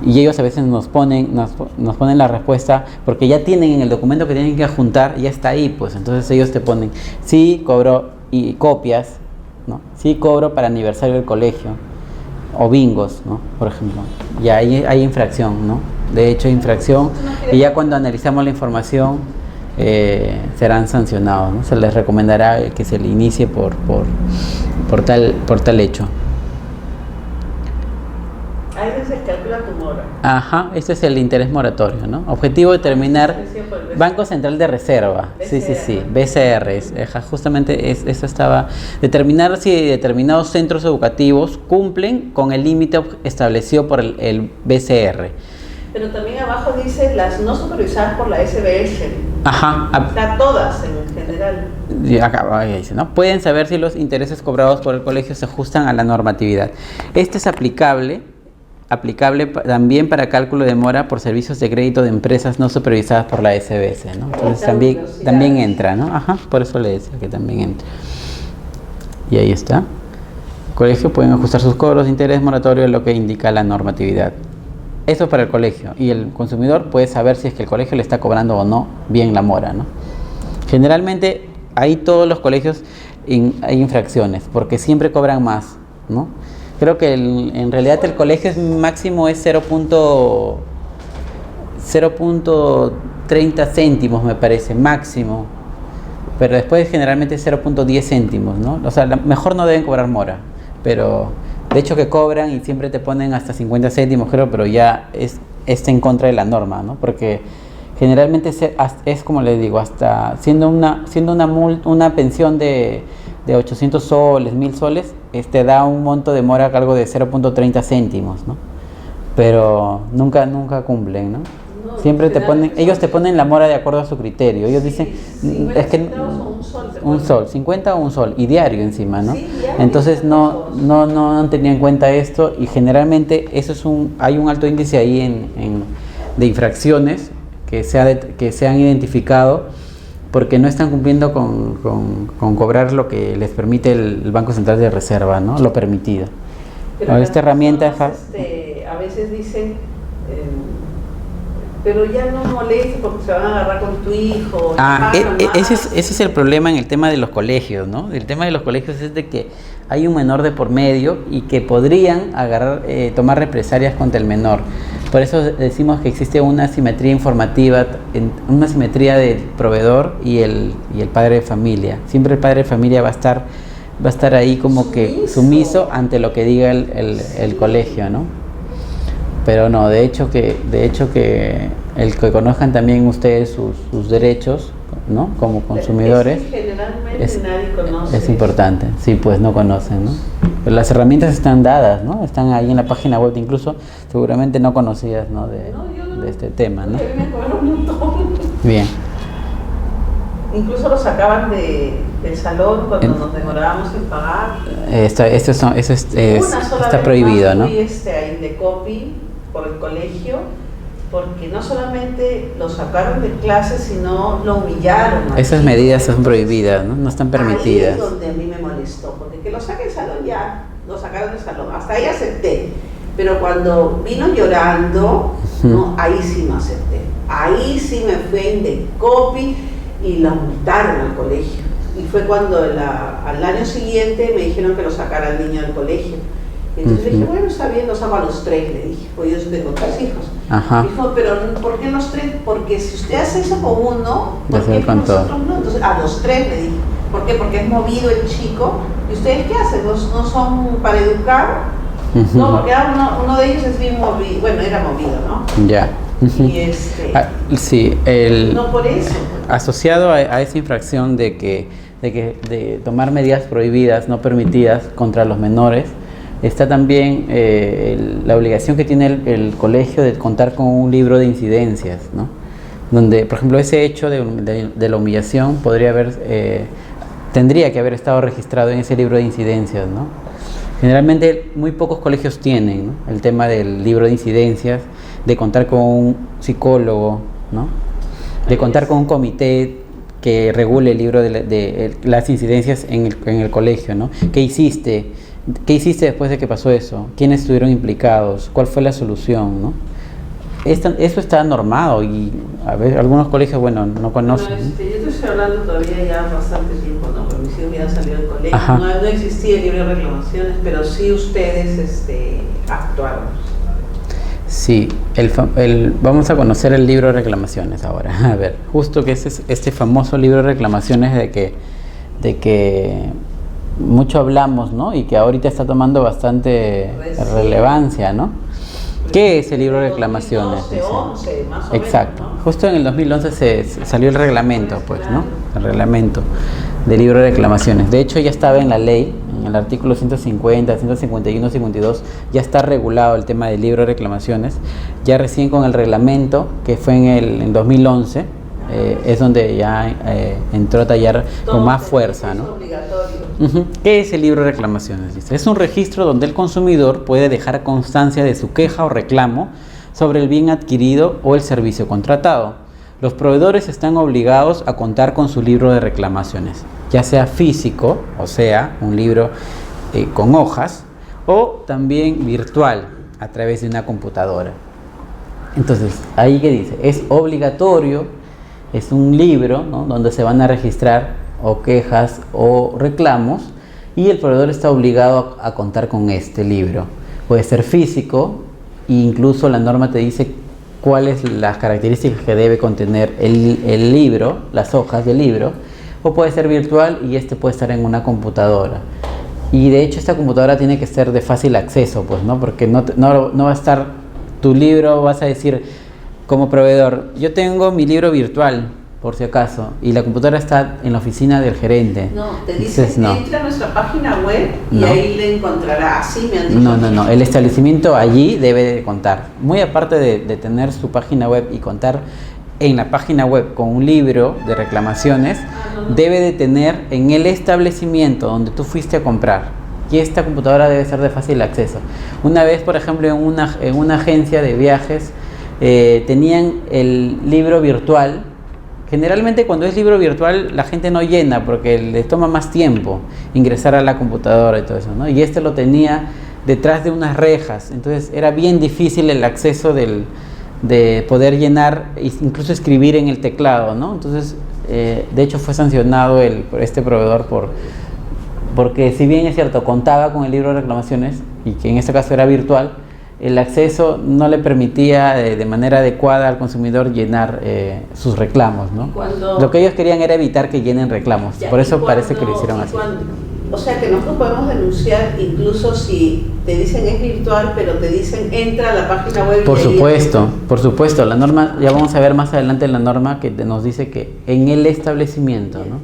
Y ellos a veces nos ponen la respuesta, porque ya tienen en el documento que tienen que adjuntar, ya está ahí, pues entonces ellos te ponen, sí cobro y copias, ¿no? Sí cobro para aniversario del colegio, o bingos, ¿no? Por ejemplo, ya hay infracción, ¿no? De hecho, infracción, y ya cuando analizamos la información serán sancionados, ¿no? Se les recomendará que se le inicie por tal hecho. Ahí se calcula tu mora. Ajá, este es el interés moratorio, ¿no? Objetivo determinar Banco Central de Reserva. Sí, BCR. Justamente eso estaba. Determinar si determinados centros educativos cumplen con el límite establecido por el BCR. Pero también abajo dice las no supervisadas por la SBS. Ajá. Está todas en general. Y acá dice, ¿no? Pueden saber si los intereses cobrados por el colegio se ajustan a la normatividad. Este es aplicable también para cálculo de mora por servicios de crédito de empresas no supervisadas por la SBS, ¿no? Entonces también entra, ¿no? Ajá, por eso le decía que también entra. Y ahí está. El colegio pueden ajustar sus cobros de interés moratorio en lo que indica la normatividad. Eso para el colegio. Y el consumidor puede saber si es que el colegio le está cobrando o no bien la mora, ¿no? Generalmente, ahí todos los colegios hay infracciones, porque siempre cobran más, ¿no? Creo que en realidad el colegio máximo es 0.30 céntimos, me parece, máximo. Pero después generalmente es 0.10 céntimos, ¿no? O sea, mejor no deben cobrar mora. Pero de hecho que cobran y siempre te ponen hasta 50 céntimos, creo, pero ya es en contra de la norma, ¿no? Porque generalmente es como les digo, hasta siendo una pensión de 800 soles, 1000 soles, da un monto de mora a cargo de 0.30 céntimos, ¿no? Pero nunca cumplen, ¿no? Siempre ellos te ponen la mora de acuerdo a su criterio. Ellos dicen, es que un sol, 50 o un sol, y diario encima, ¿no? Sí, diario. Entonces no han tenido en cuenta esto, y generalmente hay un alto índice ahí de infracciones que se han identificado porque no están cumpliendo con cobrar lo que les permite el Banco Central de Reserva, ¿no? Lo permitido. Pero esta herramienta a veces dicen, pero ya no molestes porque se van a agarrar con tu hijo. Ese es el problema en el tema de los colegios, ¿no? El tema de los colegios es de que hay un menor de por medio y que podrían tomar represalias contra el menor. Por eso decimos que existe una asimetría informativa, una asimetría del proveedor y el padre de familia. Siempre el padre de familia va a estar ahí como que sumiso ante lo que diga el colegio, ¿no? Pero no, de hecho que el que conozcan también ustedes sus derechos, ¿no? Como consumidores, generalmente nadie conoce. Es importante. Sí, pues no conocen, ¿no? Pero las herramientas están dadas, ¿no? Están ahí en la página web, incluso seguramente no conocías, ¿no? De este tema, ¿no? A mí me cobraron un montón. Bien. Incluso lo sacaban del salón cuando nos demorábamos en pagar. Eso está prohibido, ¿no? Fui a Indecopi por el colegio, porque no solamente lo sacaron de clase, sino lo humillaron. Esas medidas son prohibidas, ¿no? No están permitidas. Ahí es donde a mí me molestó, porque que lo saque del salón ya, lo sacaron del salón, hasta ahí acepté. Pero cuando vino llorando, no, ahí sí no acepté. Ahí sí me fui a Indecopi y la multaron al colegio. Y fue cuando al año siguiente me dijeron que lo sacara al niño del colegio. Entonces le dije, bueno, está bien, los hago a los 3, le dije, pues yo tengo 3 hijos. Ajá. Dijo, pero ¿por qué los 3? Porque si usted hace eso con uno, ¿por qué con nosotros no? Entonces a los 3 le dije, ¿por qué? Porque es movido el chico. ¿Y ustedes qué hacen? ¿No son para educar? No, porque uno de ellos es bien movido, bueno, era movido, ¿no? Ya. Y sí, no por eso. Asociado a esa infracción de tomar medidas prohibidas, no permitidas contra los menores, está también la obligación que tiene el colegio de contar con un libro de incidencias, ¿no? Donde, por ejemplo, ese hecho de la humillación tendría que haber estado registrado en ese libro de incidencias, ¿no? Generalmente muy pocos colegios tienen, ¿no?, el tema del libro de incidencias, de contar con un psicólogo, ¿no?, de contar con un comité que regule el libro de las incidencias en el colegio, ¿no? ¿Qué hiciste? ¿Qué hiciste después de que pasó eso? ¿Quiénes estuvieron implicados? ¿Cuál fue la solución, no? Eso está normado y a veces algunos colegios, bueno, no conocen. Bueno, yo te estoy hablando todavía ya bastante tiempo, ¿no? Porque mis hijos ya han salido del colegio. Ajá. No existía el libro de reclamaciones, pero sí ustedes actuaron. Sí, vamos a conocer el libro de reclamaciones ahora. A ver, justo que es este famoso libro de reclamaciones de que mucho hablamos, ¿no? Y que ahorita está tomando bastante relevancia, ¿no? ¿Qué es el libro de reclamaciones? 2011, más o exacto. menos, ¿no? Justo en el 2011 salió el reglamento, pues, ¿no? El reglamento del libro de reclamaciones. De hecho, ya estaba en la ley, en el artículo 150, 151, 52, ya está regulado el tema del libro de reclamaciones. Ya recién con el reglamento, que fue en 2011, es donde ya entró a tallar con más fuerza, ¿no? ¿Qué es el libro de reclamaciones? Dice, es un registro donde el consumidor puede dejar constancia de su queja o reclamo sobre el bien adquirido o el servicio contratado. Los proveedores están obligados a contar con su libro de reclamaciones, ya sea físico, o sea, un libro con hojas, o también virtual, a través de una computadora. Entonces, ahí que dice, es obligatorio, es un libro, ¿no?, donde se van a registrar o quejas o reclamos, y el proveedor está obligado a contar con este libro. Puede ser físico, e incluso la norma te dice cuáles las características que debe contener el libro, las hojas del libro, o puede ser virtual y puede estar en una computadora. Y de hecho esta computadora tiene que ser de fácil acceso, pues, ¿no? Porque no va a estar tu libro, vas a decir como proveedor, yo tengo mi libro virtual, por si acaso, y la computadora está en la oficina del gerente. No, te dice, entra a nuestra página web y ahí le encontrará. Así me han dicho. No, el establecimiento allí debe de contar. Muy aparte de tener su página web y contar en la página web con un libro de reclamaciones, debe de tener en el establecimiento donde tú fuiste a comprar. Y esta computadora debe ser de fácil acceso. Una vez, por ejemplo, en una agencia de viajes, tenían el libro virtual. Generalmente cuando es libro virtual la gente no llena porque les toma más tiempo ingresar a la computadora y todo eso, ¿no? Y lo tenía detrás de unas rejas, entonces era bien difícil el acceso de poder llenar e incluso escribir en el teclado, ¿no? Entonces, de hecho fue sancionado este proveedor porque si bien es cierto contaba con el libro de reclamaciones y que en este caso era virtual, el acceso no le permitía de manera adecuada al consumidor llenar sus reclamos, ¿no? Lo que ellos querían era evitar que llenen reclamos, por eso parece que lo hicieron así. O sea que nosotros podemos denunciar incluso si te dicen es virtual, pero te dicen entra a la página web. Por supuesto, la norma, ya vamos a ver más adelante la norma que nos dice que en el establecimiento, ¿no?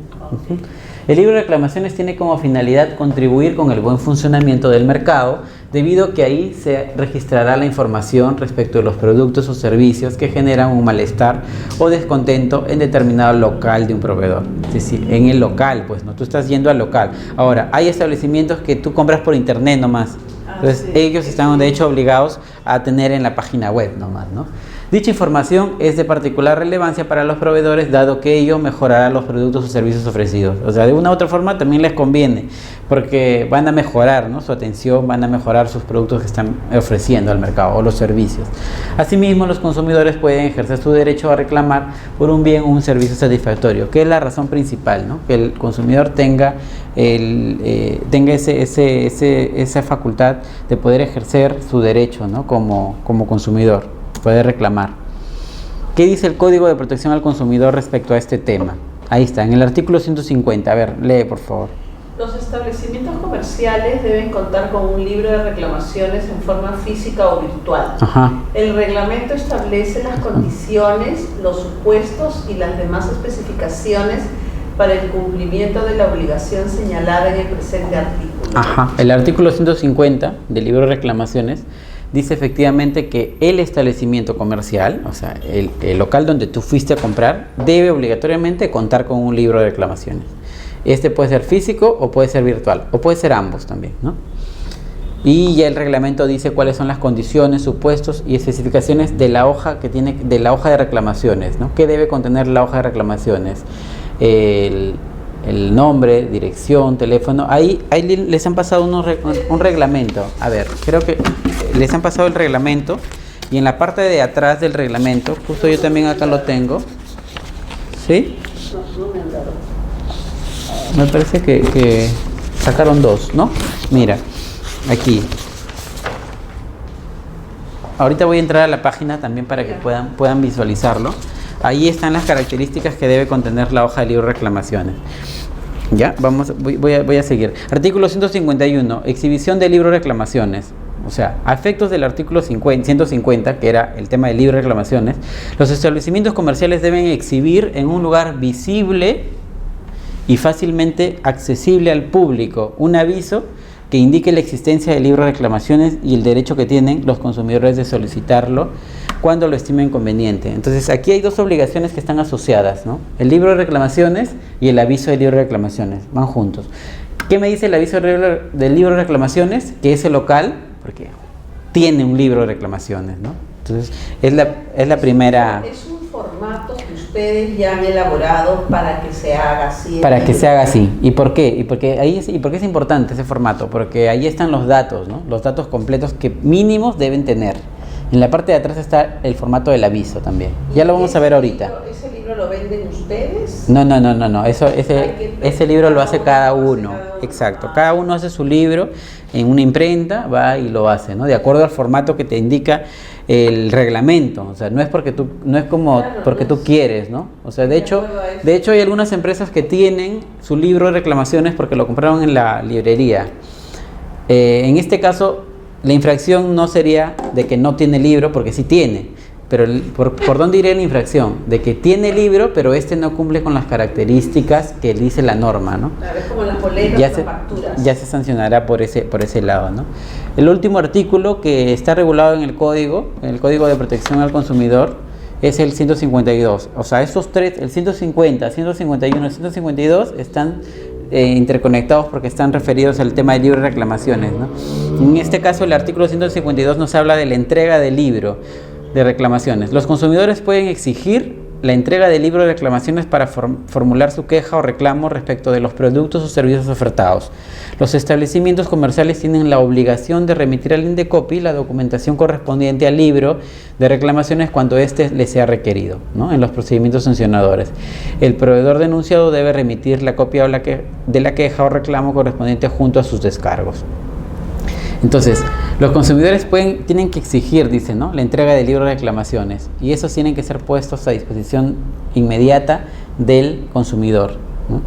El libro de reclamaciones tiene como finalidad contribuir con el buen funcionamiento del mercado, debido a que ahí se registrará la información respecto de los productos o servicios que generan un malestar o descontento en determinado local de un proveedor. Es decir, en el local, pues, ¿no? Tú estás yendo al local. Ahora, hay establecimientos que tú compras por internet nomás. Entonces, ellos están de hecho obligados a tener en la página web nomás, ¿no? Dicha información es de particular relevancia para los proveedores, dado que ello mejorará los productos o servicios ofrecidos. O sea, de una u otra forma también les conviene, porque van a mejorar, ¿no?, su atención, van a mejorar sus productos que están ofreciendo al mercado o los servicios. Asimismo, los consumidores pueden ejercer su derecho a reclamar por un bien o un servicio satisfactorio, que es la razón principal, ¿no?, que el consumidor tenga esa facultad de poder ejercer su derecho, ¿no?, como consumidor, poder reclamar. ¿Qué dice el Código de Protección al Consumidor respecto a este tema? Ahí está, en el artículo 150. A ver, lee por favor. Los establecimientos comerciales deben contar con un libro de reclamaciones en forma física o virtual. Ajá. El reglamento establece las condiciones, los supuestos y las demás especificaciones para el cumplimiento de la obligación señalada en el presente artículo. Ajá. El artículo 150 del libro de reclamaciones dice efectivamente que el establecimiento comercial, o sea, el local donde tú fuiste a comprar, debe obligatoriamente contar con un libro de reclamaciones. Este puede ser físico o puede ser virtual, o puede ser ambos también, ¿no? Y ya el reglamento dice cuáles son las condiciones, supuestos y especificaciones de la hoja de la hoja de reclamaciones, ¿no? ¿Qué debe contener la hoja de reclamaciones? El nombre, dirección, teléfono. Ahí les han pasado un reglamento. A ver, creo que les han pasado el reglamento, y en la parte de atrás del reglamento, justo yo también acá lo tengo. ¿Sí? No me han dado. Me parece que sacaron dos, ¿no? Mira, aquí. Ahorita voy a entrar a la página también para que puedan visualizarlo. Ahí están las características que debe contener la hoja de libro de reclamaciones. Ya, voy a seguir. Artículo 151, exhibición del libro de reclamaciones. O sea, a efectos del artículo 150, que era el tema del libro de reclamaciones, los establecimientos comerciales deben exhibir en un lugar visible y fácilmente accesible al público un aviso que indique la existencia del libro de reclamaciones y el derecho que tienen los consumidores de solicitarlo cuando lo estimen conveniente. Entonces, aquí hay dos obligaciones que están asociadas, ¿no? El libro de reclamaciones y el aviso del libro de reclamaciones, van juntos. ¿Qué me dice el aviso del libro de reclamaciones? Que ese local, porque tiene un libro de reclamaciones, ¿no? Entonces, es la primera... Es un formato que ustedes ya han elaborado para que se haga así. Para que se haga así. ¿Y por qué? ¿Y por qué es importante ese formato? Porque ahí están los datos, ¿no? Los datos completos que mínimos deben tener. En la parte de atrás está el formato del aviso también. Ya lo vamos a ver ahorita. ¿Ese libro lo venden ustedes? No. Ese libro lo hace cada uno. Exacto. Cada uno hace su libro en una imprenta, va y lo hace, ¿no? De acuerdo al formato que te indica el reglamento. O sea, no es porque tú quieres, ¿no? O sea, de hecho hay algunas empresas que tienen su libro de reclamaciones porque lo compraron en la librería. En este caso, la infracción no sería de que no tiene libro, porque sí tiene, pero ¿por dónde iría la infracción? De que tiene libro, pero no cumple con las características que dice la norma, ¿no? Claro, es como las boletas, las facturas. Ya se sancionará por ese lado, ¿no? El último artículo que está regulado en el Código de Protección al Consumidor, es el 152. O sea, estos tres, el 150, 151 y 152, están interconectados porque están referidos al tema del libro de reclamaciones, ¿no? En este caso, el artículo 152 nos habla de la entrega del libro de reclamaciones. Los consumidores pueden exigir la entrega del libro de reclamaciones para formular su queja o reclamo respecto de los productos o servicios ofertados. Los establecimientos comerciales tienen la obligación de remitir al Indecopi la documentación correspondiente al libro de reclamaciones cuando éste les sea requerido, ¿no? En los procedimientos sancionadores. El proveedor denunciado debe remitir la copia de la queja o reclamo correspondiente junto a sus descargos. Entonces, los consumidores tienen que exigir, dice, ¿no?, la entrega del libro de reclamaciones, y esos tienen que ser puestos a disposición inmediata del consumidor, ¿no?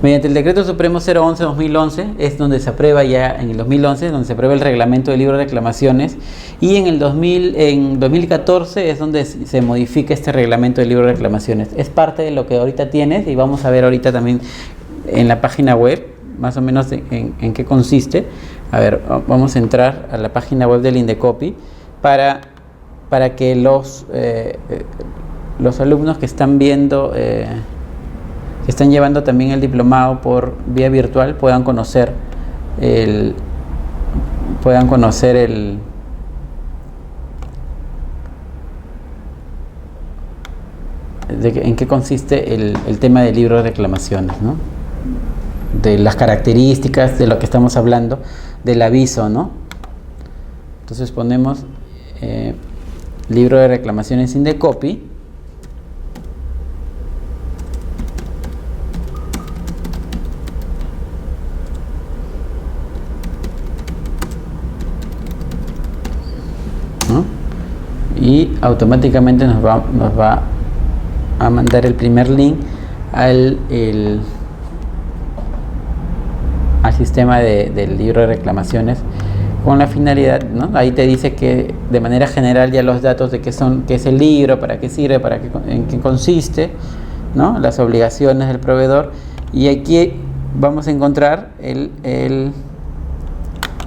Mediante el Decreto Supremo 011-2011 es donde se aprueba ya en el 2011, donde se aprueba el reglamento del libro de reclamaciones, y en 2014 es donde se modifica este reglamento del libro de reclamaciones. Es parte de lo que ahorita tienes, y vamos a ver ahorita también en la página web, más o menos en qué consiste. A ver, vamos a entrar a la página web del Indecopi para que los alumnos que están viendo, que están llevando también el diplomado por vía virtual, puedan conocer en qué consiste el tema del libro de reclamaciones, ¿no? De las características de lo que estamos hablando, del aviso, ¿no? Entonces ponemos libro de reclamaciones Indecopi. ¿No? Y automáticamente nos va a mandar el primer link al sistema del libro de reclamaciones, con la finalidad, ¿no? Ahí te dice que de manera general ya los datos de qué es el libro, para qué sirve, en qué consiste, ¿no? Las obligaciones del proveedor, y aquí vamos a encontrar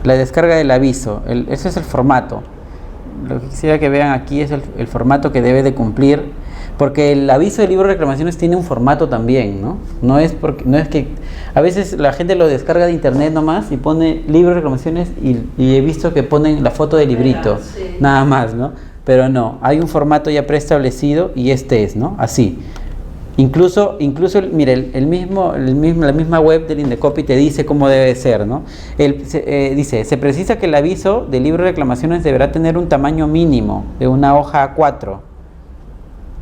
la descarga del aviso. Ese es el formato. Lo que quisiera que vean aquí es el formato que debe de cumplir, porque el aviso del libro de reclamaciones tiene un formato también, ¿no? No es que a veces la gente lo descarga de internet nomás y pone libro de reclamaciones y he visto que ponen la foto del librito, sí, nada más, ¿no? Pero no, hay un formato ya preestablecido y es, ¿no? Así. Incluso mire, la misma web del Indecopi te dice cómo debe ser, ¿no? Dice, se precisa que el aviso del libro de reclamaciones deberá tener un tamaño mínimo de una hoja A4,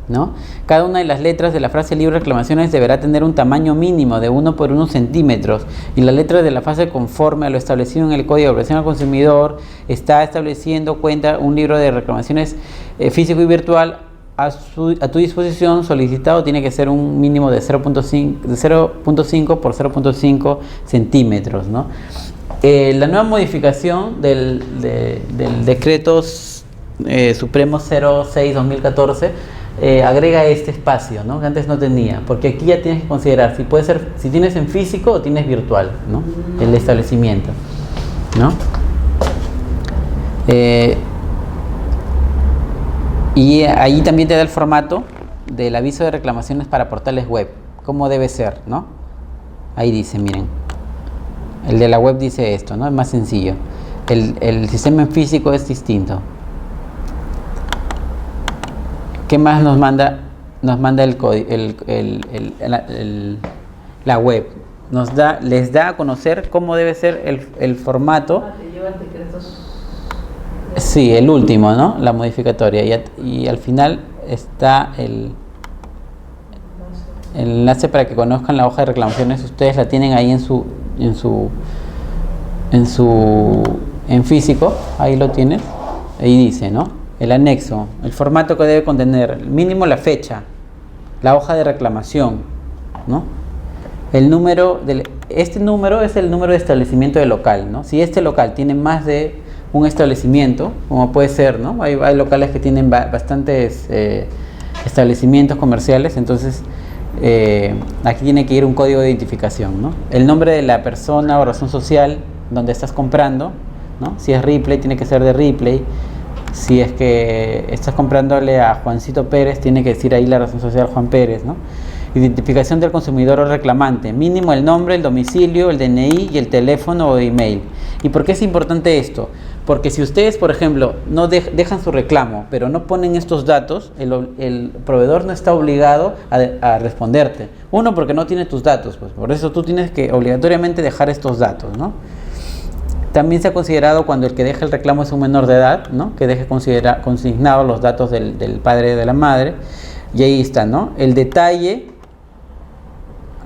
¿no? Cada una de las letras de la frase libro de reclamaciones deberá tener un tamaño mínimo de 1 por 1 centímetros, y la letra de la frase, conforme a lo establecido en el Código de Protección al Consumidor, está estableciendo cuenta un libro de reclamaciones físico y virtual a tu disposición solicitado. Tiene que ser un mínimo de 0.5 por 0.5 centímetros, ¿no? La nueva modificación del decreto Supremo 06/2014 agrega este espacio, ¿no? Que antes no tenía, porque aquí ya tienes que considerar si tienes en físico o tienes virtual, ¿no? El establecimiento, ¿no? Y ahí también te da el formato del aviso de reclamaciones para portales web, cómo debe ser, ¿no? Ahí dice, miren, el de la web dice esto, ¿no? Es más sencillo. El sistema en físico es distinto. ¿Qué más nos manda? Nos manda el código, la web. Les da a conocer cómo debe ser el formato. Te lleva el decreto. Sí, el último, ¿no? La modificatoria. Y al final está el enlace para que conozcan la hoja de reclamaciones. Ustedes la tienen ahí en físico. Ahí lo tienen. Ahí dice, ¿no? El anexo, el formato que debe contener, mínimo la fecha, la hoja de reclamación, ¿no? Este número es el número de establecimiento del local, ¿no? Si este local tiene más de un establecimiento, como puede ser, ¿no? Hay locales que tienen bastantes establecimientos comerciales, entonces aquí tiene que ir un código de identificación, ¿no? El nombre de la persona o razón social donde estás comprando, ¿no? Si es Ripley, tiene que ser de Ripley. Si es que estás comprándole a Juancito Pérez, tiene que decir ahí la razón social Juan Pérez, ¿no? Identificación del consumidor o reclamante, mínimo el nombre, el domicilio, el DNI y el teléfono o email. ¿Y por qué es importante esto? Porque si ustedes, por ejemplo, no dejan su reclamo, pero no ponen estos datos, el proveedor no está obligado a responderte. Uno, porque no tiene tus datos, pues por eso tú tienes que obligatoriamente dejar estos datos, ¿no? También se ha considerado cuando el que deja el reclamo es un menor de edad, ¿no? Que deje consignados los datos del padre y de la madre. Y ahí está, ¿no? El detalle,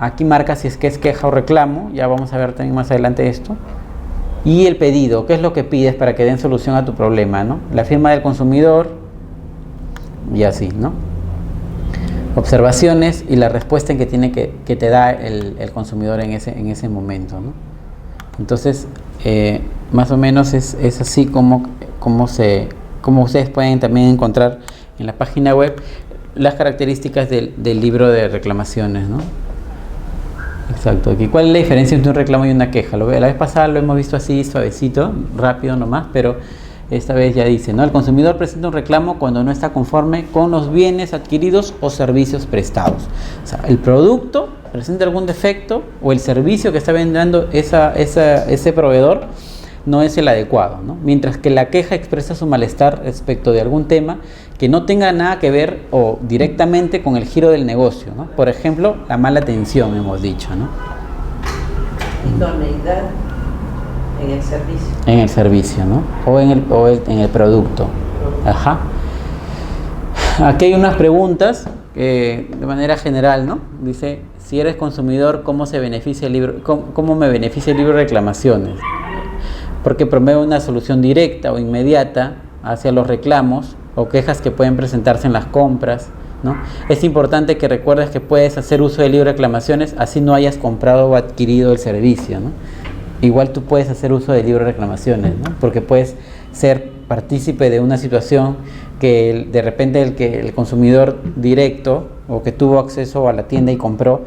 aquí marca si es que es queja o reclamo, ya vamos a ver también más adelante esto. Y el pedido, ¿qué es lo que pides para que den solución a tu problema, ¿no? La firma del consumidor y así, ¿no? Observaciones y la respuesta que te da el consumidor en ese momento, ¿no? Entonces, más o menos es así como ustedes pueden también encontrar en la página web las características del libro de reclamaciones, ¿no? Exacto. Aquí, ¿cuál es la diferencia entre un reclamo y una queja? La vez pasada lo hemos visto así, suavecito, rápido nomás, pero esta vez ya dice, ¿no? El consumidor presenta un reclamo cuando no está conforme con los bienes adquiridos o servicios prestados. O sea, el producto presenta algún defecto o el servicio que está vendiendo ese proveedor no es el adecuado, ¿no? Mientras que la queja expresa su malestar respecto de algún tema que no tenga nada que ver o directamente con el giro del negocio, ¿no? Por ejemplo, la mala atención, hemos dicho, ¿no? Idoneidad en el servicio. En el servicio, ¿no? O en el producto. Ajá. Aquí hay unas preguntas de manera general, ¿no? Dice, si eres consumidor, ¿cómo se beneficia el libro? ¿Cómo me beneficia el libro de reclamaciones? Porque promueve una solución directa o inmediata hacia los reclamos o quejas que pueden presentarse en las compras, ¿no? Es importante que recuerdes que puedes hacer uso del libro de reclamaciones así no hayas comprado o adquirido el servicio, ¿no? Igual tú puedes hacer uso del libro de reclamaciones, ¿no? Porque puedes ser partícipe de una situación que de repente el consumidor directo o que tuvo acceso a la tienda y compró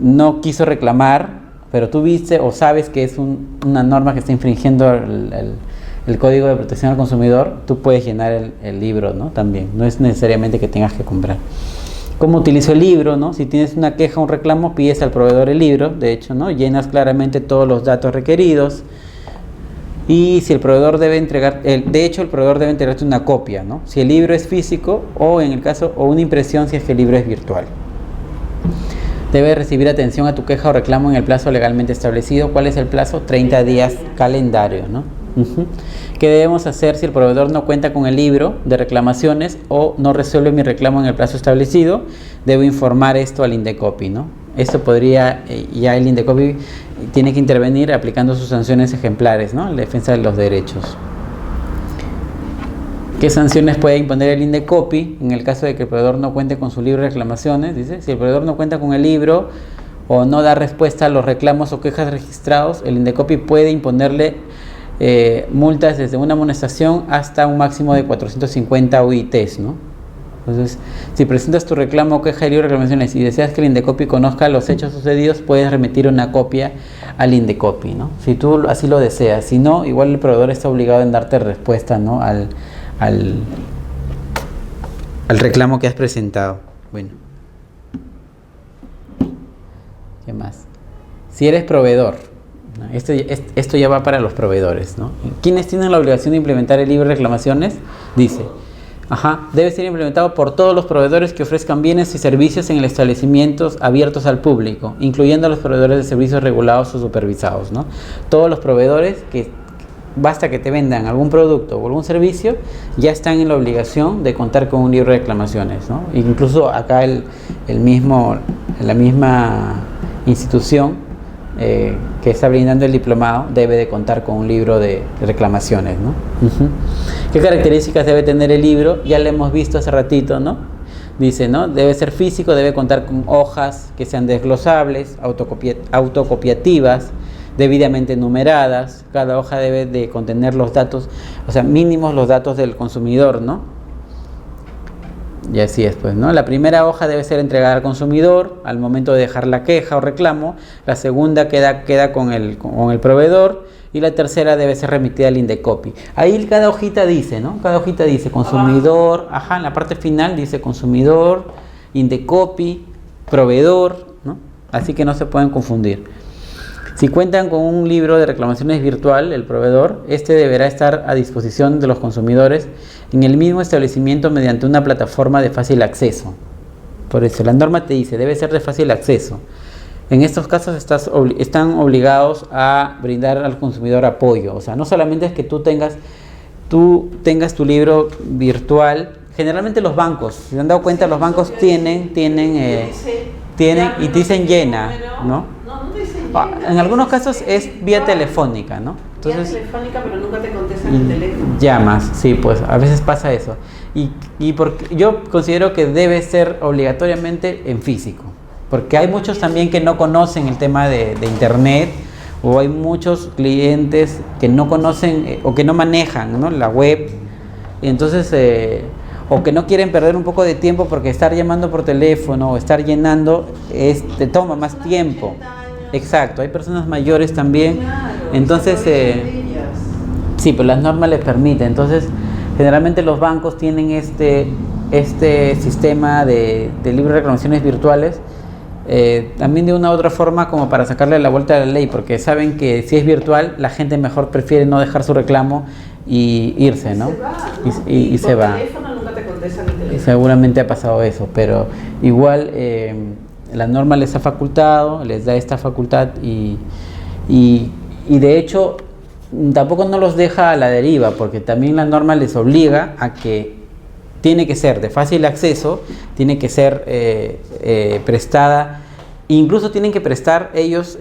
no quiso reclamar, pero tú viste o sabes que es una norma que está infringiendo el Código de Protección al Consumidor, tú puedes llenar el libro, ¿no? También, no es necesariamente que tengas que comprar. ¿Cómo utilizo el libro, no? Si tienes una queja o un reclamo, pides al proveedor el libro, de hecho, ¿no? Llenas claramente todos los datos requeridos y si el proveedor debe entregar, de hecho el proveedor debe entregarte una copia, ¿no? Si el libro es físico o en el caso, o una impresión si es que el libro es virtual. Debes recibir atención a tu queja o reclamo en el plazo legalmente establecido. ¿Cuál es el plazo? 30 días calendario, ¿no? ¿Qué debemos hacer si el proveedor no cuenta con el libro de reclamaciones o no resuelve mi reclamo en el plazo establecido? Debo informar esto al Indecopi, ¿no? Esto podría, ya el Indecopi tiene que intervenir aplicando sus sanciones ejemplares, ¿no? La defensa de los derechos. ¿Qué sanciones puede imponer el Indecopi en el caso de que el proveedor no cuente con su libro de reclamaciones? Dice, si el proveedor no cuenta con el libro o no da respuesta a los reclamos o quejas registrados, el Indecopi puede imponerle multas desde una amonestación hasta un máximo de 450 UITs, ¿no? Entonces, si presentas tu reclamo o queja de libro de reclamaciones y deseas que el Indecopi conozca los hechos sucedidos, puedes remitir una copia al Indecopi, ¿no? Si tú así lo deseas. Si no, igual el proveedor está obligado en darte respuesta, ¿no? al reclamo que has presentado. Bueno, ¿qué más? Si eres proveedor, ¿no? Esto ya va para los proveedores, ¿no? ¿Quiénes tienen la obligación de implementar el libro de reclamaciones? Dice, debe ser implementado por todos los proveedores que ofrezcan bienes y servicios en establecimientos abiertos al público, incluyendo a los proveedores de servicios regulados o supervisados, ¿no? Todos los proveedores que basta que te vendan algún producto o algún servicio, ya están en la obligación de contar con un libro de reclamaciones, ¿no? Incluso acá la misma institución que está brindando el diplomado debe de contar con un libro de reclamaciones, ¿no? ¿Qué características debe tener el libro? Ya lo hemos visto hace ratito, ¿no? Dice, ¿no? Debe ser físico, debe contar con hojas que sean desglosables, autocopiativas, debidamente numeradas. Cada hoja debe de contener los datos, o sea, mínimos los datos del consumidor, ¿no? Y así es, pues, ¿no? La primera hoja debe ser entregada al consumidor al momento de dejar la queja o reclamo. La segunda queda con el proveedor y la tercera debe ser remitida al Indecopi. Ahí cada hojita dice, ¿no? Cada hojita dice consumidor, en la parte final dice consumidor, Indecopi, proveedor, ¿no? Así que no se pueden confundir. Si cuentan con un libro de reclamaciones virtual, el proveedor, este deberá estar a disposición de los consumidores en el mismo establecimiento mediante una plataforma de fácil acceso. Por eso, la norma te dice, debe ser de fácil acceso. En estos casos están obligados a brindar al consumidor apoyo. O sea, no solamente es que tú tengas tu libro virtual. Generalmente los bancos, si se han dado cuenta, los bancos tienen y te dicen llena, ¿no? En algunos casos es vía telefónica, ¿no? Entonces, vía telefónica, pero nunca te contestan el teléfono. Llamas, sí, pues a veces pasa eso. Y porque yo considero que debe ser obligatoriamente en físico, porque hay muchos también que no conocen el tema de internet, o hay muchos clientes que no conocen o que no manejan, ¿no? La web, y entonces o que no quieren perder un poco de tiempo porque estar llamando por teléfono o estar llenando te toma más tiempo. exacto, hay personas mayores también. Claro, Entonces, se aprovechan de ellas. sí, pero las normas les permiten. Entonces, generalmente los bancos tienen este sistema de libre reclamaciones virtuales, también de una u otra forma como para sacarle la vuelta a la ley, porque saben que si es virtual, la gente mejor prefiere no dejar su reclamo y irse, ¿no? Se va, ¿no? Y se por va. teléfono nunca te contestan el Y teléfono. seguramente ha pasado eso, pero igual la norma les ha facultado, les da esta facultad y de hecho tampoco no los deja a la deriva, porque también la norma les obliga a que tiene que ser de fácil acceso, tiene que ser prestada, incluso tienen que prestar ellos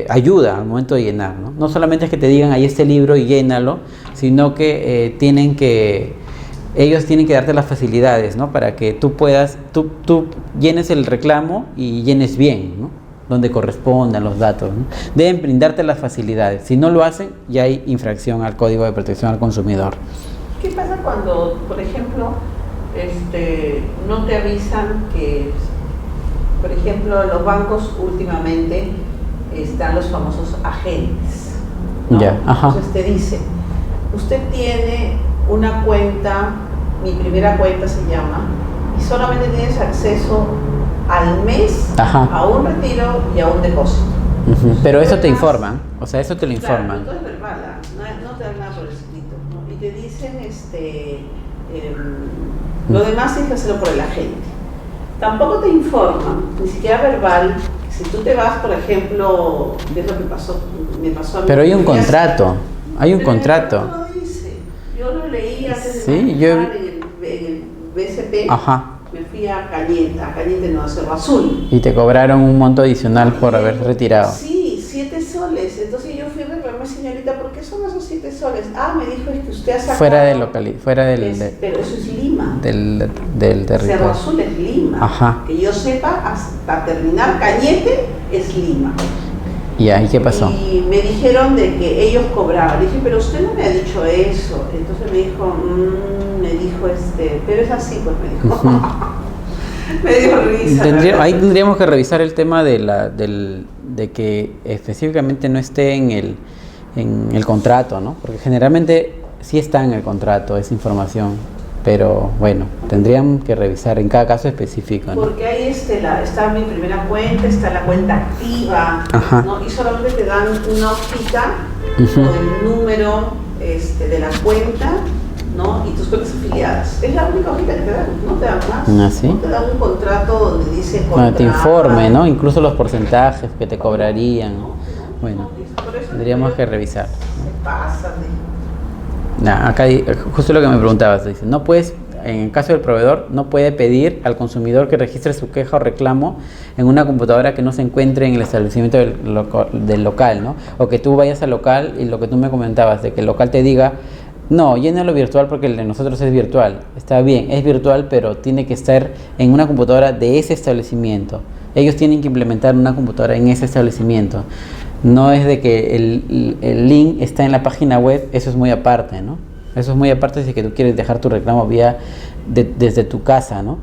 ayuda al momento de llenar, ¿no? No solamente es que te digan ahí este libro y llénalo, sino que ellos tienen que darte las facilidades, ¿no? Para que tú puedas, tú llenes el reclamo y llenes bien, ¿no? Donde correspondan los datos, ¿no? Deben brindarte las facilidades. Si no lo hacen, ya hay infracción al Código de Protección al Consumidor. ¿Qué pasa cuando, por ejemplo, no te avisan que, por ejemplo, en los bancos últimamente están los famosos agentes, ¿no? Ya, ajá. Entonces te dicen, usted tiene una cuenta, mi primera cuenta se llama, y solamente tienes acceso al mes, Ajá. a un retiro y a un depósito. Uh-huh. Pero eso te Además, informan, o sea, eso te lo claro, informan. todo es verbal, no te dan nada por escrito, ¿no? Y te dicen, lo demás tienes que hacerlo por el agente. Tampoco te informan, ni siquiera verbal, si tú te vas, por ejemplo, ¿ves lo que me pasó a mí? Pero hay un contrato, hay un Pero contrato. no lo dice. Yo lo leí antes de Sí, yo manejar en el BCP. Ajá. Me fui a Cañete no, a Cerro Azul. Y te cobraron un monto adicional por haber retirado. Sí, 7 soles. Entonces yo fui a reclamar, señorita, ¿por qué son esos 7 soles? Ah, me dijo, es que usted ha sacado... Fuera del pero eso es Lima. del Cerro territorio. Azul es Lima. Ajá. Que yo sepa, hasta terminar Cañete es Lima. ¿Y ahí qué pasó? Y me dijeron de que ellos cobraban. Le dije, pero usted no me ha dicho eso. Entonces me dijo, pero es así, pues me dijo. Ujú. Me dio risa. Ahí tendríamos que revisar el tema de que específicamente no esté en el contrato, ¿no? Porque generalmente sí está en el contrato esa información, pero bueno, tendrían que revisar en cada caso específico, ¿no? Porque ahí está mi primera cuenta, está la cuenta activa, ¿no? Y solamente te dan una hojita con el número de la cuenta, ¿no? Y tus cuentas afiliadas. Es la única hojita que te dan, no te dan más. ¿Ah, sí? No te dan un contrato donde dice Bueno, te informe, ¿no? Incluso los porcentajes que te cobrarían. Bueno, tendríamos que revisar. Se pasan de... Acá justo lo que me preguntabas, dice, no puedes, en el caso del proveedor, no puede pedir al consumidor que registre su queja o reclamo en una computadora que no se encuentre en el establecimiento del local, ¿no? O que tú vayas al local y lo que tú me comentabas, de que el local te diga, no, llénalo virtual porque el de nosotros es virtual. Está bien, es virtual, pero tiene que estar en una computadora de ese establecimiento. Ellos tienen que implementar una computadora en ese establecimiento. No es de que el link está en la página web, eso es muy aparte, ¿no? Eso es muy aparte si que tú quieres dejar tu reclamo desde tu casa, ¿no?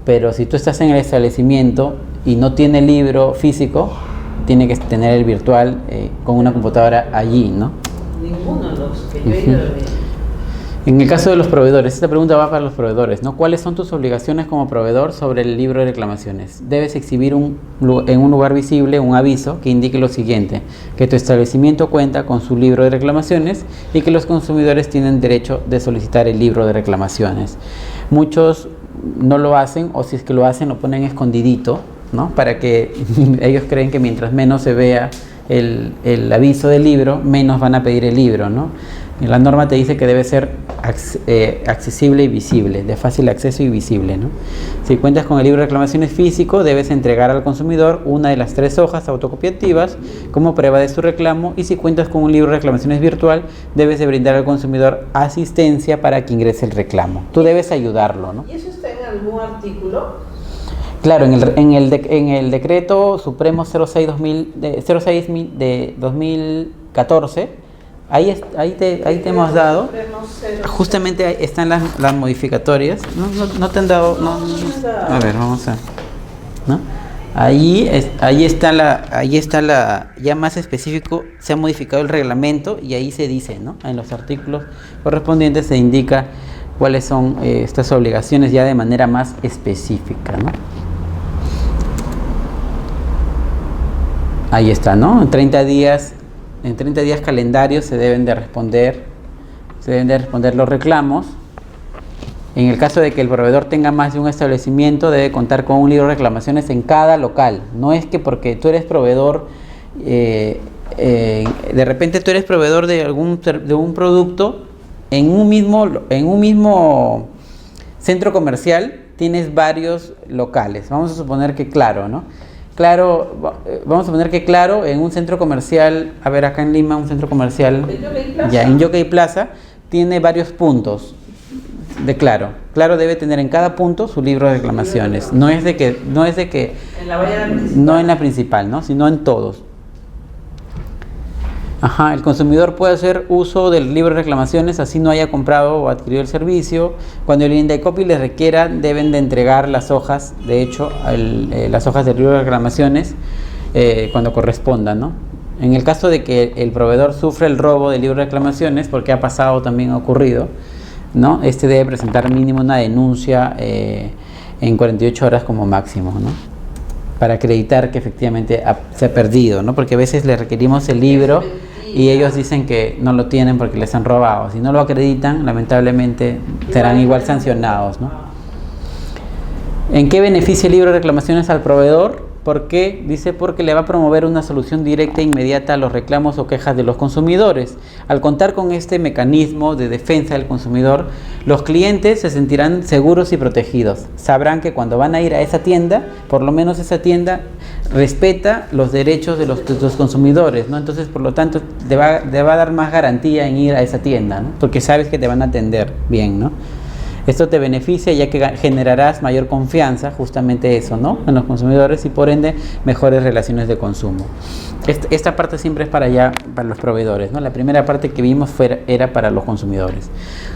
Pero si tú estás en el establecimiento y no tiene libro físico, tiene que tener el virtual con una computadora allí, ¿no? Ninguno de los que yo he ido En el caso de los proveedores, esta pregunta va para los proveedores, ¿no? ¿Cuáles son tus obligaciones como proveedor sobre el libro de reclamaciones? Debes exhibir en un lugar visible un aviso que indique lo siguiente, que tu establecimiento cuenta con su libro de reclamaciones y que los consumidores tienen derecho de solicitar el libro de reclamaciones. Muchos no lo hacen, o si es que lo hacen, lo ponen escondidito, ¿no? Para que ellos creen que mientras menos se vea el aviso del libro, menos van a pedir el libro, ¿no? Y la norma te dice que debe ser accesible y visible, de fácil acceso y visible, ¿no? Si cuentas con el libro de reclamaciones físico, debes entregar al consumidor una de las 3 hojas autocopiativas como prueba de su reclamo, y si cuentas con un libro de reclamaciones virtual, debes de brindar al consumidor asistencia para que ingrese el reclamo. Tú debes ayudarlo, ¿no? ¿Y eso está en algún artículo? Claro, en el decreto supremo 06 de 2014, ahí te hemos dado, justamente ahí están las modificatorias. No te han dado, a ver, vamos a, ¿no? Ahí está ya más específico, se ha modificado el reglamento y ahí se dice, ¿no? En los artículos correspondientes se indica cuáles son estas obligaciones ya de manera más específica, ¿no? Ahí está, ¿no? En 30 días calendarios se deben de responder los reclamos. En el caso de que el proveedor tenga más de un establecimiento, debe contar con un libro de reclamaciones en cada local. No es que porque tú eres proveedor, de repente tú eres proveedor de un producto en un mismo centro comercial, tienes varios locales. Vamos a suponer que Claro, ¿no? Vamos a suponer que Claro en un centro comercial, a ver, acá en Lima, un centro comercial, en Yockey Plaza, tiene varios puntos de Claro. Claro debe tener en cada punto su libro de reclamaciones. No es de que En la variedad principal. no en la principal, ¿no? Sino en todos. El consumidor puede hacer uso del libro de reclamaciones así no haya comprado o adquirido el servicio. Cuando el Indecopy les requiera, deben de entregar las hojas, de hecho, las hojas del libro de reclamaciones cuando corresponda, ¿no? En el caso de que el proveedor sufra el robo del libro de reclamaciones, porque ha pasado, también ha ocurrido, ¿no? Este debe presentar mínimo una denuncia en 48 horas como máximo, ¿no? Para acreditar que efectivamente se ha perdido, ¿no? Porque a veces le requerimos el libro y ellos dicen que no lo tienen porque les han robado. Si no lo acreditan, lamentablemente serán igual sancionados, ¿no? ¿En qué beneficia el libro de reclamaciones al proveedor? ¿Por qué? Dice porque le va a promover una solución directa e inmediata a los reclamos o quejas de los consumidores. Al contar con este mecanismo de defensa del consumidor, los clientes se sentirán seguros y protegidos. Sabrán que cuando van a ir a esa tienda, por lo menos esa tienda respeta los derechos de los consumidores, ¿no? Entonces, por lo tanto, te va a dar más garantía en ir a esa tienda, ¿no? Porque sabes que te van a atender bien, ¿no? Esto te beneficia ya que generarás mayor confianza, justamente eso, ¿no? En los consumidores y por ende mejores relaciones de consumo. Esta parte siempre es para los proveedores, ¿no? La primera parte que vimos era para los consumidores.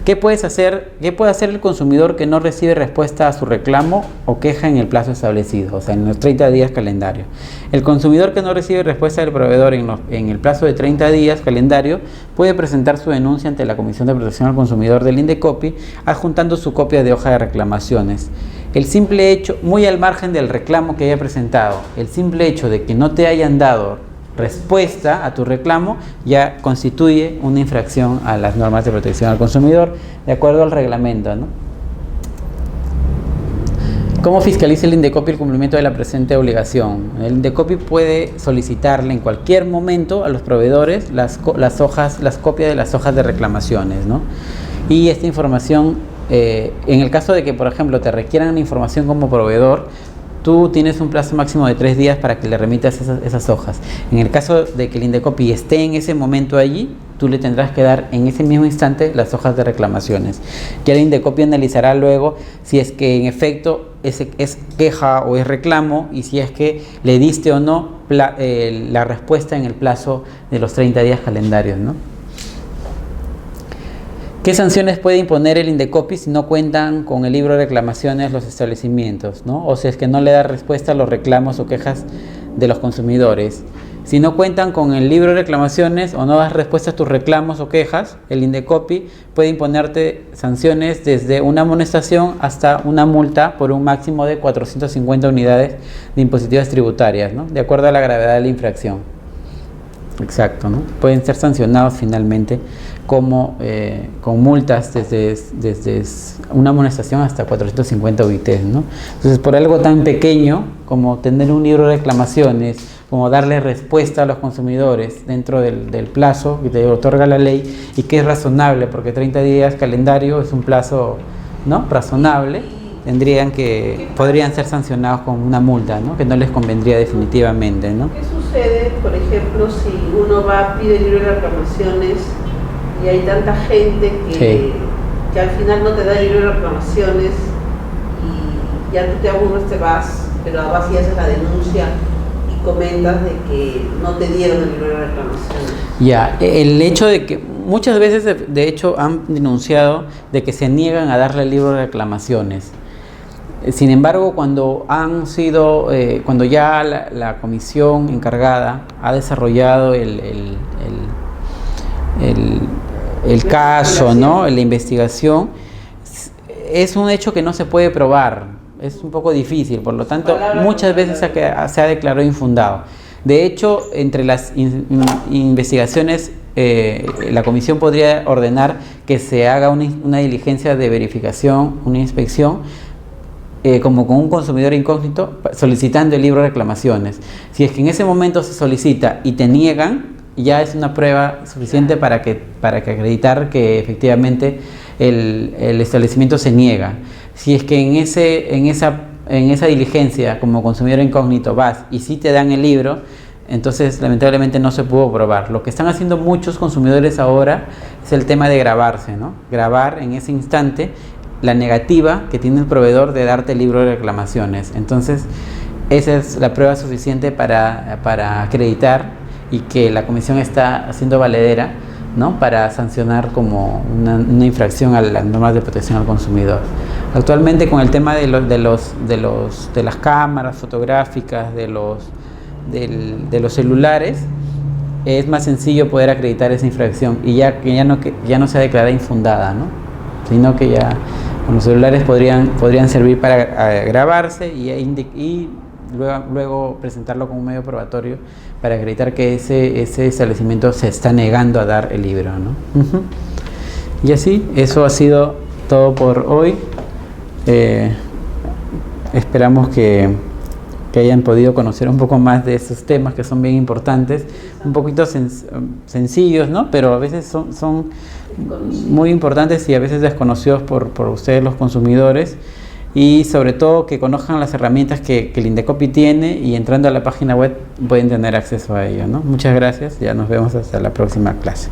¿Qué puede hacer el consumidor que no recibe respuesta a su reclamo o queja en el plazo establecido? O sea, en los 30 días calendario. El consumidor que no recibe respuesta del proveedor en el plazo de 30 días calendario puede presentar su denuncia ante la Comisión de Protección al Consumidor del Indecopy adjuntando su copia de hoja de reclamaciones. El simple hecho, muy al margen del reclamo que haya presentado, el simple hecho de que no te hayan dado respuesta a tu reclamo ya constituye una infracción a las normas de protección al consumidor de acuerdo al reglamento, ¿no? ¿Cómo fiscaliza el Indecopy el cumplimiento de la presente obligación? El Indecopy puede solicitarle en cualquier momento a los proveedores las copias de las hojas de reclamaciones, ¿no? Y esta información, en el caso de que, por ejemplo, te requieran información como proveedor, tú tienes un plazo máximo de 3 días para que le remitas esas hojas. En el caso de que el Indecopy esté en ese momento allí, tú le tendrás que dar en ese mismo instante las hojas de reclamaciones. Ya el Indecopy analizará luego si es que en efecto es queja o es reclamo y si es que le diste o no la respuesta en el plazo de los 30 días calendarios, ¿no? ¿Qué sanciones puede imponer el Indecopy si no cuentan con el libro de reclamaciones los establecimientos, ¿no? O si es que no le da respuesta a los reclamos o quejas de los consumidores? Si no cuentan con el libro de reclamaciones o no das respuesta a tus reclamos o quejas, el Indecopy puede imponerte sanciones desde una amonestación hasta una multa por un máximo de 450 unidades de impositivas tributarias, ¿no? De acuerdo a la gravedad de la infracción. Exacto, ¿no? Pueden ser sancionados finalmente como con multas desde una amonestación hasta 450 UITs, ¿no? Entonces, por algo tan pequeño como tener un libro de reclamaciones, como darle respuesta a los consumidores dentro del plazo que te otorga la ley y que es razonable, porque 30 días calendario es un plazo, ¿no?, razonable, podrían ser sancionados con una multa, ¿no?, que no les convendría definitivamente, ¿no? ¿Qué sucede, por ejemplo, si uno pide libro de reclamaciones y hay tanta gente que al final no te da el libro de reclamaciones y ya tú te aburres, te vas, pero vas y haces la denuncia y comentas de que no te dieron el libro de reclamaciones? Ya, el hecho de que muchas veces de hecho han denunciado de que se niegan a darle el libro de reclamaciones. Sin embargo, cuando cuando ya la comisión encargada ha desarrollado el caso, ¿no? La investigación, es un hecho que no se puede probar, es un poco difícil, por lo tanto, muchas veces se ha declarado infundado. De hecho, entre las investigaciones, la comisión podría ordenar que se haga una diligencia de verificación, una inspección, como con un consumidor incógnito, solicitando el libro de reclamaciones. Si es que en ese momento se solicita y te niegan, ya es una prueba suficiente para que acreditar que efectivamente el establecimiento se niega. Si es que en esa diligencia como consumidor incógnito vas y sí te dan el libro, entonces lamentablemente no se pudo probar. Lo que están haciendo muchos consumidores ahora es el tema de grabarse, ¿no? Grabar en ese instante la negativa que tiene el proveedor de darte el libro de reclamaciones. Entonces esa es la prueba suficiente para acreditar y que la comisión está haciendo valedera, ¿no? Para sancionar como una infracción a las normas de protección al consumidor. Actualmente, con el tema de las cámaras fotográficas, de los celulares, es más sencillo poder acreditar esa infracción y ya no sea declarada infundada, ¿no? Sino que ya con los celulares podrían servir para grabarse y luego presentarlo como un medio probatorio para acreditar que ese establecimiento se está negando a dar el libro, ¿no? Y así, eso ha sido todo por hoy. Esperamos que hayan podido conocer un poco más de esos temas que son bien importantes, un poquito sencillos, ¿no? Pero a veces son muy importantes y a veces desconocidos por ustedes los consumidores, y sobre todo que conozcan las herramientas que el Indecopi tiene, y entrando a la página web pueden tener acceso a ello, ¿no? Muchas gracias, ya nos vemos hasta la próxima clase.